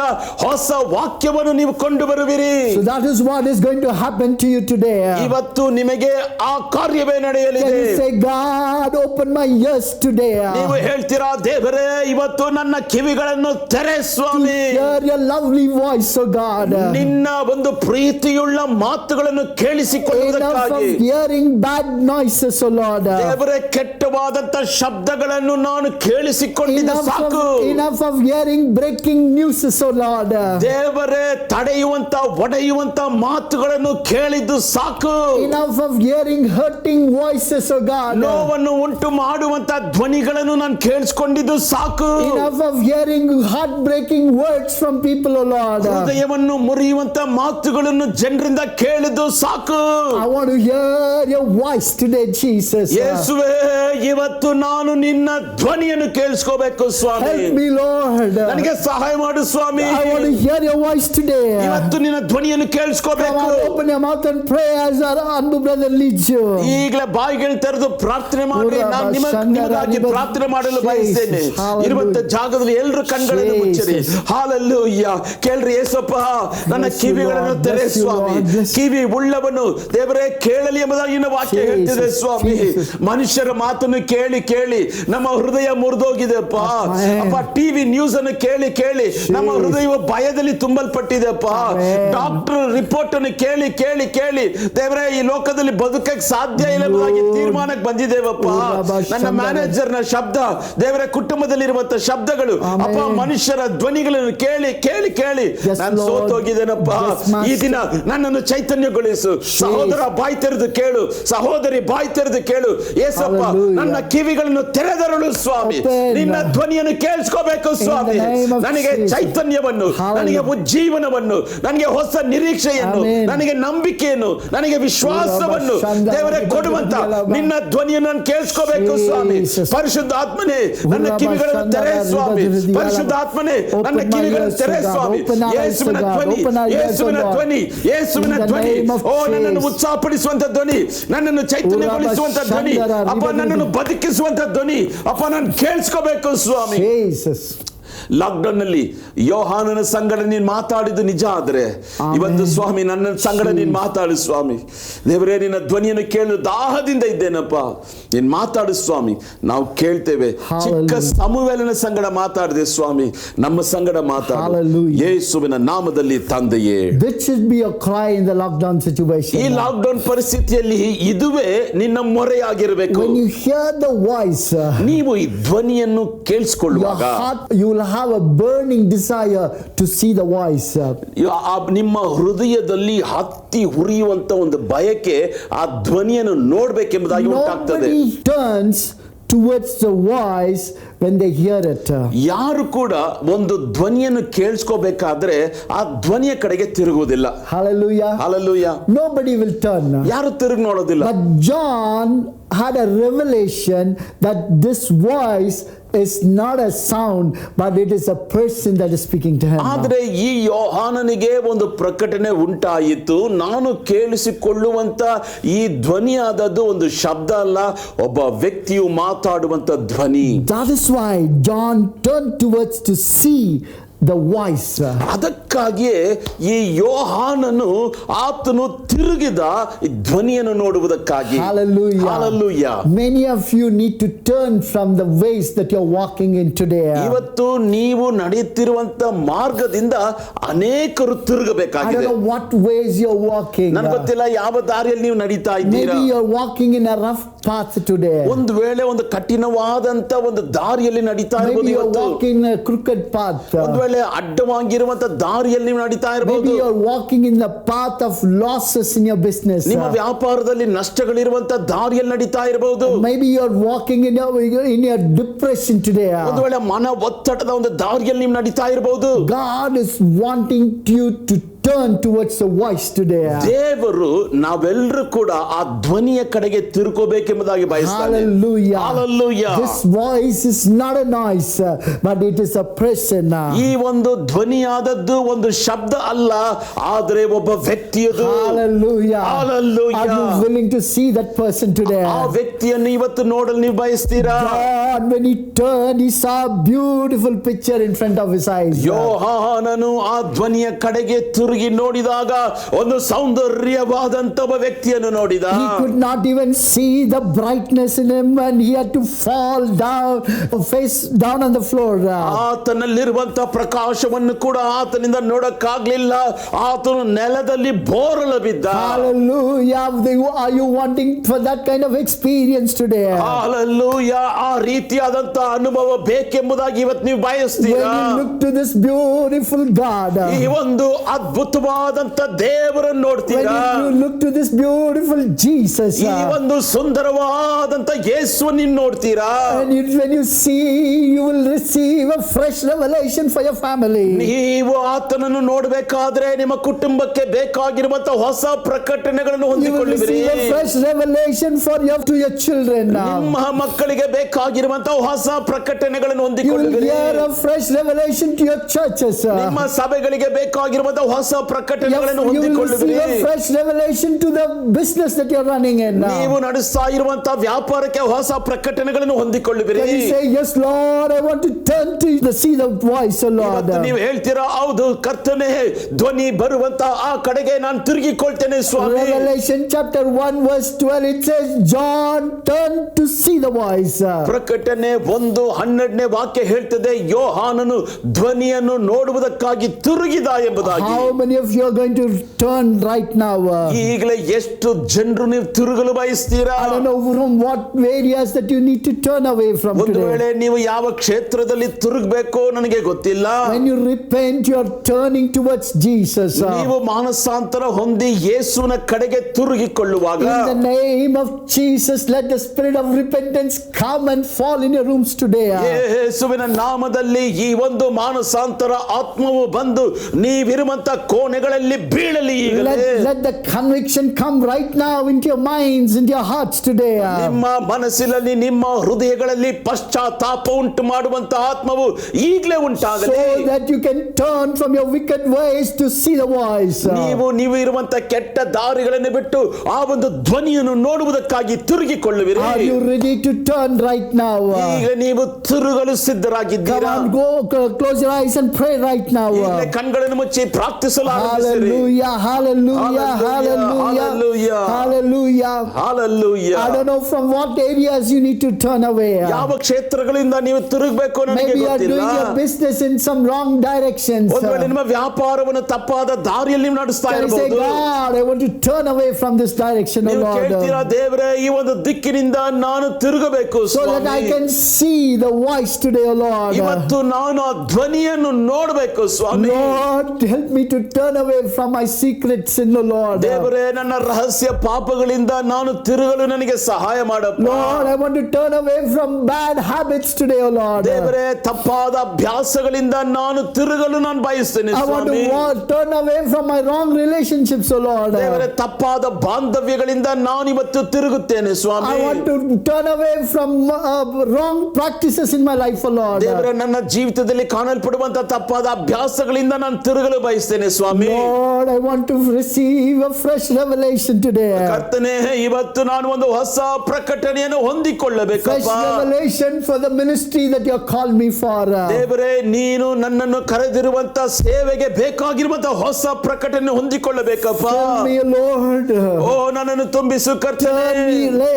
ಹೊಸ ವಾಕ್ಯವನ್ನು ನೀವು ಕೊಂಡು ಬರುವಿರಿ. So that is what is going to happen to you today. ಇವತ್ತು ನಿಮಗೆ ಆ ಕಾರ್ಯವೇ ನಡೆಯಲಿದೆ. Can you say, God, open my ears today? ನೀವು ಹೇಳ್ತೀರಾ, ದೇವರೇ, ಇವತ್ತು ನನ್ನ ಕಿವಿಗಳನ್ನು ತೆರೆ ಸ್ವಾಮಿ. Hear your lovely voice, oh God. ನಿನ್ನ ಒಂದು ಪ್ರೀತಿಯುಳ್ಳ ಮಾತುಗಳನ್ನು ಕೇಳಿಸಿಕೊಳ್ಳುವುದಕ್ಕಾಗಿ. Enough of hearing bad noises, oh Lord. ದೇವರೇ, ಕೆಟ್ಟವಾದಂತ ಶಬ್ದಗಳನ್ನು ಧ್ವನಿಗಳನ್ನು ನಾನು ಕೇಳಿಸಿಕೊಂಡಿದ್ದೆ ಸಾಕು. Enough of hearing breaking news, so Lord. ದೇವರೇ, ತಡೆಯುವಂತ ಒಡೆಯುವಂತ ಮಾತುಗಳನ್ನು ಕೇಳಿದ್ದು ಸಾಕು. Enough of hearing hurting voices, oh God. ನೋವನ್ನು ಉಂಟು ಮಾಡುವಂತ ಧ್ವನಿಗಳನ್ನು ನಾನು ಕೇಳಿಸಿಕೊಂಡಿದ್ದು ಸಾಕು. Enough of hearing heartbreaking words from people, oh Lord. ಹೃದಯವನ್ನು ಮುರಿಯುವಂತ ಮಾತುಗಳನ್ನು ಜನರಿಂದ ಕೇಳಿದ್ದು ಸಾಕು. I want to hear your voice today, Jesus. ಯೇಸುವೇ, ಇವತ್ತು ನಾನು ನಿನ್ನ ಧ್ವನಿಯನ್ನು ಕೇಳಿಸ್ಕೋಬೇಕು ಸ್ವಾಮಿ. Help me, Lord. ನನಗೆ ಸಹಾಯ ಮಾಡು ಸ್ವಾಮಿ. I want to hear your voice today. ಇವತ್ತು ನಿನ್ನ ಧ್ವನಿಯನ್ನು Come ಕೇಳಿಸ್ಕೋಬೇಕು. on, open your mouth and pray as our Anbu brother leads you. ಈಗಲೇ ಬಾಯಿಗಳು ತೆರೆದು ಪ್ರಾರ್ಥನೆ ಮಾಡಿ. ನಾನು ನಿಮಗಾಗಿ ಪ್ರಾರ್ಥನೆ ಮಾಡಲು ಬಯಸ್ತೇನೆ. ಇರುವಂತ ಜಾಗದಲ್ಲಿ ಎಲ್ಲರೂ ಕಣ್ಗಳನ್ನು ಮುಚ್ಚಿರಿ. ಹಾಲೆಲೂಯಾ. ಕೇಳ್ರಿ, ಯೇಸಪ್ಪ ನನ್ನ ಕಿವಿಗಳನ್ನು ತೆರೆ ಸ್ವಾಮಿ. ಕಿವಿ ಉಳ್ಳವನು ದೇವರೇ ಕೇಳಲಿ ಎಂಬುದಾಗಿ ನಿನ್ನ ವಾಕ್ಯ ಹೇಳ್ತಿದೆ ಸ್ವಾಮಿ. ಮನುಷ್ಯರ ಮಾತನ್ನು ಕೇಳಿ ಕೇಳಿ ನಮ್ಮ ಹೃದಯ ಮುರಿದೋಗಿದೆ ಅಪ್ಪ. ಅಪ್ಪ, ಟಿವಿ ನ್ಯೂಸ್ ಅನ್ನು ಕೇಳಿ ಕೇಳಿ ನಮ್ಮ ಹೃದಯವು ಭಯದಲ್ಲಿ ತುಂಬಲ್ಪಟ್ಟಿದೆಪ್ಪ. ಡಾಕ್ಟರ್ ರಿಪೋರ್ಟ್ ಅನ್ನು ಕೇಳಿ ಕೇಳಿ ಕೇಳಿ ದೇವರೇ ಈ ಲೋಕದಲ್ಲಿ ಬದುಕಕ್ಕೆ ಸಾಧ್ಯ ಇಲ್ಲ ಎಂಬುದಾಗಿ ತೀರ್ಮಾನಕ್ಕೆ ಬಂದಿದ್ದೇವಪ್ಪ. ನನ್ನ ಮ್ಯಾನೇಜರ್ ನ ಶಬ್ದ, ದೇವರೇ ಕುಟುಂಬದಲ್ಲಿರುವಂತ ಶಬ್ದಗಳು, ಅಪ್ಪ ಮನುಷ್ಯರ ಧ್ವನಿಗಳನ್ನು ಕೇಳಿ ಕೇಳಿ ಕೇಳಿ ನಾನು ಸೋತೋಗಿದ್ದೇನಪ್ಪ. ಈ ದಿನ ನನ್ನನ್ನು ಚೈತನ್ಯಗೊಳಿಸು. ಸಹೋದರ ಬಾಯಿ ತೆರೆದು ಕೇಳು, ಸಹೋದರಿ ಬಾಯಿ ತೆರೆದು ಕೇಳು. ಏಸಪ್ಪ, ನನ್ನ ಕಿವಿಗಳನ್ನು ತೆರೆದರಳು ಸ್ವಾಮಿ. ನಿನ್ನ ಧ್ವನಿಯನ್ನು ಕೇಳಿಸ್ಕೋಬೇಕು ಸ್ವಾಮಿ. ನನಗೆ ಚೈತನ್ಯವನ್ನು, ನನಗೆ ಉಜ್ಜೀವನವನ್ನು, ನನಗೆ ಹೊಸ ನಿರೀಕ್ಷೆಯನ್ನು, ನನಗೆ ನಂಬಿಕೆಯನ್ನು, ನನಗೆ ವಿಶ್ವಾಸವನ್ನು ದೇವರೇ ಕೊಡುವಂತ ನಿನ್ನ ಧ್ವನಿಯನ್ನು ನಾನು ಕೇಳಿಸ್ಕೋಬೇಕು ಸ್ವಾಮಿ. ಪರಿಶುದ್ಧ ಆತ್ಮನೇ, ನನ್ನ ಕಿವಿಗಳನ್ನು ತೆರೆ ಸ್ವಾಮಿ. ಪರಿಶುದ್ಧ ಆತ್ಮನೇ, ನನ್ನ ಕಿವಿಗಳನ್ನು ತೆರೆ ಸ್ವಾಮಿ. ಯೇಸುವಿನ ಧ್ವನಿ, ಯೇಸುವಿನ ಧ್ವನಿ, ಯೇಸುವಿನ ಧ್ವನಿ. ಓ, ನನ್ನನ್ನು ಉತ್ಸಾಹಪಡಿಸುವಂತ ಧ್ವನಿ, ನನ್ನನ್ನು ಚೈತನ್ಯಗೊಳಿಸುವಂತ ಧ್ವನಿ, ಅಪ್ಪ ನನ್ನನ್ನು ಬದುಕಿಸುವಂತ ಧ್ವನಿ, ಅಪ್ಪ ನಾನು ಕೇಳಿಸ್ಕೋಬೇಕು ಸ್ವಾಮಿ. ಲಾಕ್ಡೌನ್ ನಲ್ಲಿ ಯೋಹಾನನ ಸಂಗಡ ನೀನು ಮಾತಾಡಿದ್ದು ನಿಜ ಆದ್ರೆ ಇವತ್ತು ಸ್ವಾಮಿ ನನ್ನ ಸಂಗಡ ನೀನು ಮಾತಾಡು ಸ್ವಾಮಿ. ದೇವರೇ, ನಿನ್ನ ಧ್ವನಿಯನ್ನು ಕೇಳಲು ದಾಹದಿಂದ ಇದ್ದೇನಪ್ಪ. ನೀನು ಮಾತಾಡು ಸ್ವಾಮಿ, ನಾವು ಕೇಳ್ತೇವೆ. ಚಿಕ್ಕ ಸಮುವೇಲನ ಸಂಗಡ ಮಾತಾಡಿದೆ ಸ್ವಾಮಿ, ನಮ್ಮ ಸಂಗಡ ಮಾತಾಡು ಯೇಸುವಿನ ನಾಮದಲ್ಲಿ ತಂದೆಯೇ. This should be a cry in the lockdown situation. ಈ ಲಾಕ್ಡೌನ್ ಪರಿಸ್ಥಿತಿಯಲ್ಲಿ ಇದುವೇ ನಿನ್ನ ಮೊರೆಯಾಗಿರಬೇಕು. When you hear the voice, ನೀವು ಈ ಧ್ವನಿಯನ್ನು ಕೇಳಿಸಿಕೊಳ್ಳುವಾಗ you will have a burning desire to see the voice. ನಿಮ್ಮ ಹೃದಯದಲ್ಲಿ ಹತ್ತಿ ಉರಿಯುವಂತ ಒಂದು ಬಯಕೆ ಆ ಧ್ವನಿಯನ್ನು ನೋಡಬೇಕೆಂಬುದಾಗಿ ಉಂಟಾಗ್ತದೆ. Nobody turns towards the voice when they hear it. ಯಾರು ಕೂಡ ಒಂದು ಧ್ವನಿಯನ್ನು ಕೇಳಿಸ್ಕೋಬೇಕಾದ್ರೆ ಆ ಧ್ವನಿಯ ಕಡೆಗೆ ತಿರುಗುವುದಿಲ್ಲ. Hallelujah. Hallelujah. Nobody will turn. ಯಾರು ತಿರುಗಿ ನೋಡೋದಿಲ್ಲ. But John had a revelation that this voice is not a sound, but it is a person that is speaking to him. ಆದರೆ ಈ ಯೋಹಾನನಿಗೆ ಒಂದು ಪ್ರಕಟಣೆ ಉಂಟಾಯಿತು. ನಾನು ಕೇಳಿಸಿಕೊಳ್ಳುವಂತ ಈ ಧ್ವನಿಯಾದದ್ದು ಒಂದು ಶಬ್ದ ಅಲ್ಲ, ಒಬ್ಬ ವ್ಯಕ್ತಿಯು ಮಾತಾಡುವಂತ ಧ್ವನಿ. That is why John turned towards to see the voice. ಅದಕ್ಕಾಗಿಯೇ ಈ ಯೋಹಾನನು ಆತನು ತಿರುಗಿದ ಈ ಧ್ವನಿಯನ್ನು ನೋಡುವುದಕ್ಕಾಗಿ. Hallelujah. Hallelujah. Many of you need to turn from the ways that you're walking in today. ಇವತ್ತು ನೀವು ನಡೆಯುತ್ತಿರುವಂತ ಮಾರ್ಗದಿಂದ ಅನೇಕರು ತಿರುಗಬೇಕಾಗಿದೆ. I don't know what ways you're walking. ನನಗೆ ಗೊತ್ತಿಲ್ಲ ಯಾವ ದಾರಿಯಲ್ಲಿ ನೀವು ನಡೀತಾ ಇದ್ದೀರಾ. Maybe you're walking in a rough path today. ಒಂದು ವೇಳೆ ಒಂದು ಕಠಿಣವಾದಂತ ಒಂದು ದಾರಿಯಲ್ಲಿ ನಡೀತಾ ಇರಬಹುದು. Maybe you're walking a crooked path. ಒಂದು ವೇಳೆ ಅಡ್ಡವಾಗಿರುವಂತ ದಾರಿಯಲ್ಲಿ ನೀವು ನಡೀತಾ ಇರಬಹುದು. Maybe you're walking in the path of losses in your business. ನಿಮ್ಮ ವ್ಯಾಪಾರದಲ್ಲಿ ನಷ್ಟಗಳಿರುವಂತ ದಾರಿಯಲ್ಲಿ ನಡೀತಾ ಇರಬಹುದು. Maybe you're walking in your depression today. ಒಂದು ವೇಳೆ ಮನ ಒತ್ತಡದ ಒಂದು ದಾರಿಯಲ್ಲಿ ನೀವು ನಡೀತಾ ಇರಬಹುದು. God is wanting you to turn towards the voice today. ದೇವರು ನಾವೆಲ್ಲರೂ ಕೂಡ ಆ ಧ್ವನಿಯ ಕಡೆಗೆ ತಿರುಗಬೇಕೆಂಬುದಾಗಿ ಬಯಸ್ತಾನೆ. Hallelujah. Hallelujah. This voice is not a noise, but it is a person. ಈ ಒಂದು ಧ್ವನಿಯಾದದ್ದು ಒಂದು ಶಬ್ದ ಅಲ್ಲ, ಆದರೆ ಒಬ್ಬ ವ್ಯಕ್ತಿಯದು. Hallelujah. Hallelujah. Are you willing to see that person today? ಆ ವ್ಯಕ್ತಿಯನ್ನು ಇವತ್ತು ನೋಡಲು ನೀವು ಬಯಸ್ತೀರಾ? God, when he turned, he saw a beautiful picture in front of his eyes. ಯೋಹಾನನು ಆ ಧ್ವನಿಯ ಕಡೆಗೆ ತಿರುಗಿ ತಿರುಗಿ ನೋಡಿದಾಗ ಒಂದು ಸೌಂದರ್ಯವಾದಂತ ಒಬ್ಬ ವ್ಯಕ್ತಿಯನ್ನು ನೋಡಿದ. He could not even see the brightness in him and he had to fall down, face down on the floor. ಆತನಲ್ಲಿರುವಂತ ಪ್ರಕಾಶವನ್ನು ಕೂಡ ಆತನಿಂದ ನೋಡಕ್ಕಾಗ್ಲಿಲ್ಲ. ಆತನು ನೆಲದಲ್ಲಿ ಬೋರಲು ಬಿದ್ದ. Hallelujah. Are you wanting for that kind of experience today? Hallelujah. ಆ ರೀತಿಯಾದಂತ ಅನುಭವ ಬೇಕೆಂಬುದಾಗಿ ಇವತ್ತು ನೀವು ಬಯಸ್ತೀರಾ? When you look to this beautiful God, ಈ ಒಂದು ಅದ್ಭುತವಾದಂತ ದೇವರನ್ನು ನೋಡ್ತೀರಾ? when you look to this beautiful Jesus, ಈ ಒಂದು ಸುಂದರವಾದಂತ ಯೇಸುವನ್ನು ನೀವು ನೋಡ್ತೀರಾ? and when you see, you will receive a fresh revelation for your family. ನೀವು ಆತನನ್ನು ನೋಡಬೇಕಾದ್ರೆ ನಿಮ್ಮ ಕುಟುಂಬಕ್ಕೆ ಬೇಕಾಗಿರುವಂತ ಹೊಸ ಪ್ರಕಟಣೆಗಳನ್ನು You will ಹೊಂದಿಕೊಳ್ಳುವಿರಿ. receive a fresh revelation for to your children. ನಿಮ್ಮ ಮಕ್ಕಳಿಗೆ ಬೇಕಾಗಿರುವಂತ ಹೊಸ ಪ್ರಕಟಣೆಗಳನ್ನು You will ಹೊಂದಿಕೊಳ್ಳುವಿರಿ. hear a fresh revelation to your churches. ನಿಮ್ಮ ಸಭೆಗಳಿಗೆ ಬೇಕಾಗಿರುವಂತ ಹೊಸ ಪ್ರಕಟಣೆಗಳನ್ನು You will ಹೊಂದಿಕೊಳ್ಳುವಿರಿ. receive a fresh revelation to the business that you are running in. ನೀವು ನಡೆಸ್ತಾ ಇರುವಂತ ವ್ಯಾಪಾರಕ್ಕೆ ಹೊಸ ಪ್ರಕಟಣೆಗಳನ್ನು ಹೊಂದಿಕೊಳ್ಳುವಿರಿ. Can you say, yes Lord, I want to turn to see the voice, O Lord. ಇವತ್ತು ನೀವು ಹೇಳ್ತೀರಾ, ಹೌದು ಕರ್ತನೇ, ಧ್ವನಿ ಬರುವಂತ ಆ ಕಡೆಗೆ ನಾನು ತಿರುಗಿಕೊಳ್ತೇನೆ ಸ್ವಾಮಿ. Revelation chapter 1 verse 12, it says John turned to see the voice. ಪ್ರಕಟಣೆ 1:12 ವಾಕ್ಯ ಹೇಳ್ತದೆ, ಯೋಹಾನನು ಧ್ವನಿಯನ್ನು ನೋಡುವುದಕ್ಕಾಗಿ ತಿರುಗಿದ ಎಂಬುದಾಗಿ. How many of you are going to turn right now? ಈಗಲೇ ಎಷ್ಟು ಜನರು ನೀವು ತಿರುಗಲು ಬಯಸ್ತೀರಾ? I don't know from what areas that you need to turn away from ಒಂದು today. ವೇಳೆ ನೀವು ಯಾವ ಕ್ಷೇತ್ರದಲ್ಲಿ ತಿರುಗಬೇಕು ನನಗೆ ಗೊತ್ತಿಲ್ಲ. When you repent, you are turning towards Jesus. ನೀವು ಮಾನಸಾಂತರ ಹೊಂದಿ ಯೇಸುವಿನ ಕಡೆಗೆ ತಿರುಗಿಕೊಳ್ಳುವಾಗ, In the name of Jesus, let the spirit of repentance come and fall in your rooms today. ಯೇಸುವಿನ ನಾಮದಲ್ಲಿ ಈ ಒಂದು ಮಾನಸಾಂತರ ಆತ್ಮವು ಬಂದು ನೀವಿರುವಂತ ಕೋಣೆಗಳಲ್ಲಿ ಬೀಳಲಿ ಈಗಲೇ. Let the conviction come right now into your minds, into your hearts today. ನಿಮ್ಮ ಮನಸ್ಸಿನಲ್ಲಿ, ನಿಮ್ಮ ಹೃದಯಗಳಲ್ಲಿ ಪಶ್ಚಾತ್ತಾಪ ಉಂಟು ಮಾಡುವಂತ ಆತ್ಮವು ಈಗಲೇ ಉಂಟಾಗಲಿ. So that you can turn from your wicked ways to see the voice. ನೀವು ಇರುವಂತ ಕೆಟ್ಟ ದಾರಿಗಳನ್ನು ಬಿಟ್ಟು ಆ ಒಂದು ಧ್ವನಿಯನ್ನು ನೋಡುವುದಕ್ಕಾಗಿ ತಿರುಗಿಕೊಳ್ಳುವಿರಿ. Are you ready to turn right now? ಈಗ ನೀವು ತಿರುಗಲು Come ಸಿದ್ಧರಾಗಿದ್ದೀರಾ? on, go close your eyes and pray right now. ಈಗಲೇ ಕಣ್ಗಳನ್ನು ಮುಚ್ಚಿ ಪ್ರಾರ್ಥಿಸಲು ಆರಂಭಿಸಿರಿ. Hallelujah, hallelujah, hallelujah, hallelujah. Hallelujah. I don't know from what areas you need to turn away. ಯಾವ ಕ್ಷೇತ್ರಗಳಿಂದ ನೀವು ತಿರುಗಬೇಕು ನನಗೆ Maybe you are ಗೊತ್ತಿಲ್ಲ. doing your business in some wrong directions. ಒಂದು ವೇಳೆ ನಿಮ್ಮ ವ್ಯಾಪಾರವನ್ನು ತಪ್ಪಾದ ದಾರಿಯಲ್ಲಿ ನೀವು ನಡೆಸ್ತಾ Can you say, ಇರಬಹುದು. God, I want to turn away from this direction, O ನೀವು Lord, ಕೇಳ್ತೀರಾ, ದೇವರೇ ಈ ಒಂದು ದಿಕ್ಕಿನಿಂದ ನಾನು ತಿರುಗಬೇಕು so that I Swami. can see the voice today, O Lord. ಇವತ್ತು ನಾನು ಆ ಧ್ವನಿಯನ್ನು ನೋಡಬೇಕು ಸ್ವಾಮಿ. Lord, help me to turn away from my secret sin, O Lord. ದೇವರೇ ನನ್ನ ರಹಸ್ಯ ಪಾಪಗಳಿಂದ ನಾನು ತಿರುಗಲು ನನಗೆ ಸಹಾಯ ಮಾಡಪ್ಪ. Lord, I want to turn away from bad habits today, O Lord. ದೇವರೇ ತಪ್ಪಾದ ಅಭ್ಯಾಸಗಳಿಂದ ನಾನು ತಿರುಗಲು ನಾನು ಬಯಸ್ತೇನೆ I want Swami. to turn away from my wrong relationships, O Lord. ದೇವರೇ ತಪ್ಪಾದ ಬಾಂಧವ್ಯಗಳಿಂದ ನಾನು ಇವತ್ತು ತಿರುಗುತ್ತೇನೆ ಸ್ವಾಮಿ. I want to turn away from wrong practices in my life, O Lord. ದೇವರೇ ನನ್ನ ಜೀವಿತದಲ್ಲಿ ಕಾಣಲ್ಪಡುವಂತ ತಪ್ಪಾದ ಅಭ್ಯಾಸಗಳಿಂದ ನಾನು ತಿರುಗಲು ಬಯಸ್ತೇನೆ ಸ್ವಾಮಿ. Lord, I want to receive a fresh revelation today. ಕರ್ತನೇ, ಇವತ್ತು ನಾನು ಒಂದು ಹೊಸ ಪ್ರಕಟಣೆಯನ್ನು Fresh ಹೊಂದಿಕೊಳ್ಳಬೇಕಪ್ಪ. revelation for the ministry that you have called me for. ದೇವರೇ, ನೀನು ನನ್ನನ್ನು ಕರೆದಿರುವಂತ ಸೇವೆಗೆ ಬೇಕಾಗಿರುವಂತ ಹೊಸ ಪ್ರಕಟಣೆ ಹೊಂದಿಕೊಳ್ಳಬೇಕಪ್ಪ. Fill me, Lord. ಓ, ನನ್ನನ್ನು ತುಂಬಿಸು ಕರ್ತನೇ.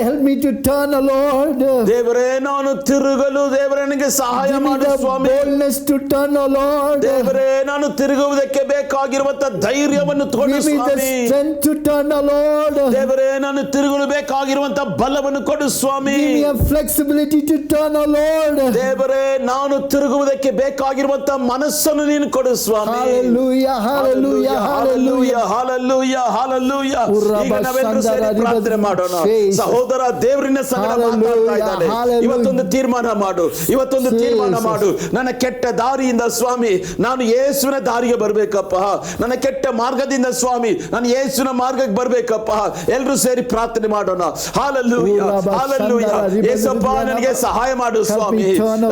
Help me to turn, Lord. ದೇವರೇ, ನಾನು ತಿರುಗಲು ದೇವರೇ ನನಗೆ ಸಹಾಯ Give me ಮಾಡು the Swami. boldness to turn, Lord. ದೇವರೇ, ನಾನು ತಿರುಗುವುದಕ್ಕೆ ಬೇಕಾಗಿರುವಂತ ಧೈರ್ಯವನ್ನು ಕೊಡು Give me the Swami. strength to turn, Lord. ದೇವರೇ, ನಾನು ತಿರುಗಲು ಬೇಕಾಗಿರುವಂತ ಬಲವನ್ನು ಕೊಡು ಸ್ವಾಮಿ. Give me a flexibility to turn, Lord. ದೇವರೇ, ನಾನು ತಿರುಗುವುದಕ್ಕೆ ಬೇಕಾಗಿರುವಂತ ಮನಸ್ಸನ್ನು ನೀನು ಕೊಡು ಸ್ವಾಮಿ. Hallelujah, hallelujah, hallelujah. Hallelujah, hallelujah. ಈಗ ನಾವೆಲ್ಲರೂ ಸೇರಿ ಪ್ರಾರ್ಥನೆ ಮಾಡೋಣ. ಸಹೋದರ, ದೇವರಿನ ಸಂಗಡ ಮಾತಾಡ್ತಾ ಇದ್ದಾನೆ. ಇವತ್ತೊಂದು ತೀರ್ಮಾನ ಮಾಡು, ಇವತ್ತೊಂದು ತೀರ್ಮಾನ ಮಾಡು. ನನ್ನ ಕೆಟ್ಟ ದಾರಿಯಿಂದ ಸ್ವಾಮಿ ನಾನು ಯೇಸುವಿನ ದಾರಿಗೆ ಬರ್ಬೇಕಪ್ಪ. ನನ್ನ ಕೆಟ್ಟ ಮಾರ್ಗದಿಂದ ಸ್ವಾಮಿ ನಾನು ಯೇಸುವಿನ ಮಾರ್ಗಕ್ಕೆ ಬರ್ಬೇಕಪ್ಪ. ಎಲ್ಲರೂ ಸೇರಿ ಪ್ರಾರ್ಥನೆ ಮಾಡೋಣ. Hallelujah, hallelujah. ಯೇಸಪ್ಪ, ನನಗೆ ಸಹಾಯ ಮಾಡು ಸ್ವಾಮಿ.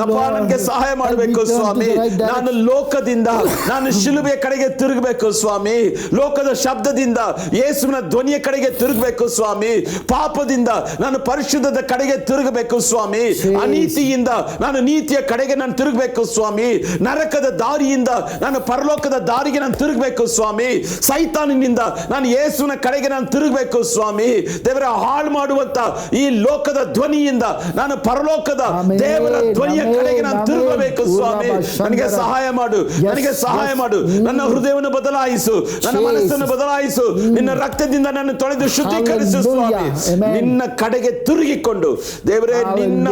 ಅಪ್ಪ, ನನಗೆ ಸಹಾಯ ಮಾಡಬೇಕು ಸ್ವಾಮಿ. ನಾನು ಲೋಕದಿಂದ ನಾನು ಶಿಲುಬೆಯ ಕಡೆಗೆ ತಿರುಗಬೇಕು ಸ್ವಾಮಿ. ಲೋಕದ ಶಬ್ದದಿಂದ ಲೋಕದಿಂದ ಯೇಸುವಿನ ಧ್ವನಿಯ ಕಡೆಗೆ ತಿರುಗಬೇಕು ಸ್ವಾಮಿ. ಪಾಪದಿಂದ ನಾನು ಪರಿಶುದ್ಧದ ಕಡೆಗೆ ತಿರುಗಬೇಕು ಸ್ವಾಮಿ. ಅನೀತಿಯಿಂದ ನಾನು ನೀತಿಯ ಕಡೆಗೆ ನಾನು ತಿರುಗಬೇಕು ಸ್ವಾಮಿ. ನರಕದ ದಾರಿಯಿಂದ ನಾನು ಪರಲೋಕದ ದಾರಿಗೆ ನಾನು ತಿರುಗಬೇಕು ಸ್ವಾಮಿ. ಸೈತಾನಿನಿಂದ ನಾನು ಯೇಸುವಿನ ಕಡೆಗೆ ನಾನು ತಿರುಗಬೇಕು ಸ್ವಾಮಿ. ದೇವರ ಹಾಳು ಮಾಡುವಂತ ಈ ಲೋಕದ ಧ್ವನಿಯಿಂದ ನಾನು ಪರಲೋಕದ ದೇವರ ಧ್ವನಿಯ ಕಡೆಗೆ ನಾನು ತಿರುಗಬೇಕು ಸ್ವಾಮಿ. ನನಗೆ ಸಹಾಯ ಮಾಡು, ನನಗೆ ಸಹಾಯ ಮಾಡು. ನನ್ನ ಹೃದಯವನ್ನು ಬದಲಾಯಿಸು, ನನ್ನ ಮನಸ್ಸನ್ನು ಬದಲಾಯಿಸು. ನಿನ್ನ ರಕ್ತದಿಂದ ನನ್ನ ತೊಳೆದು ಶುದ್ಧೀಕರಿಸು ಸ್ವಾಮಿ. ನಿನ್ನ ಕಡೆಗೆ ತಿರುಗಿಕೊಂಡು ದೇವರೇ ನಿನ್ನ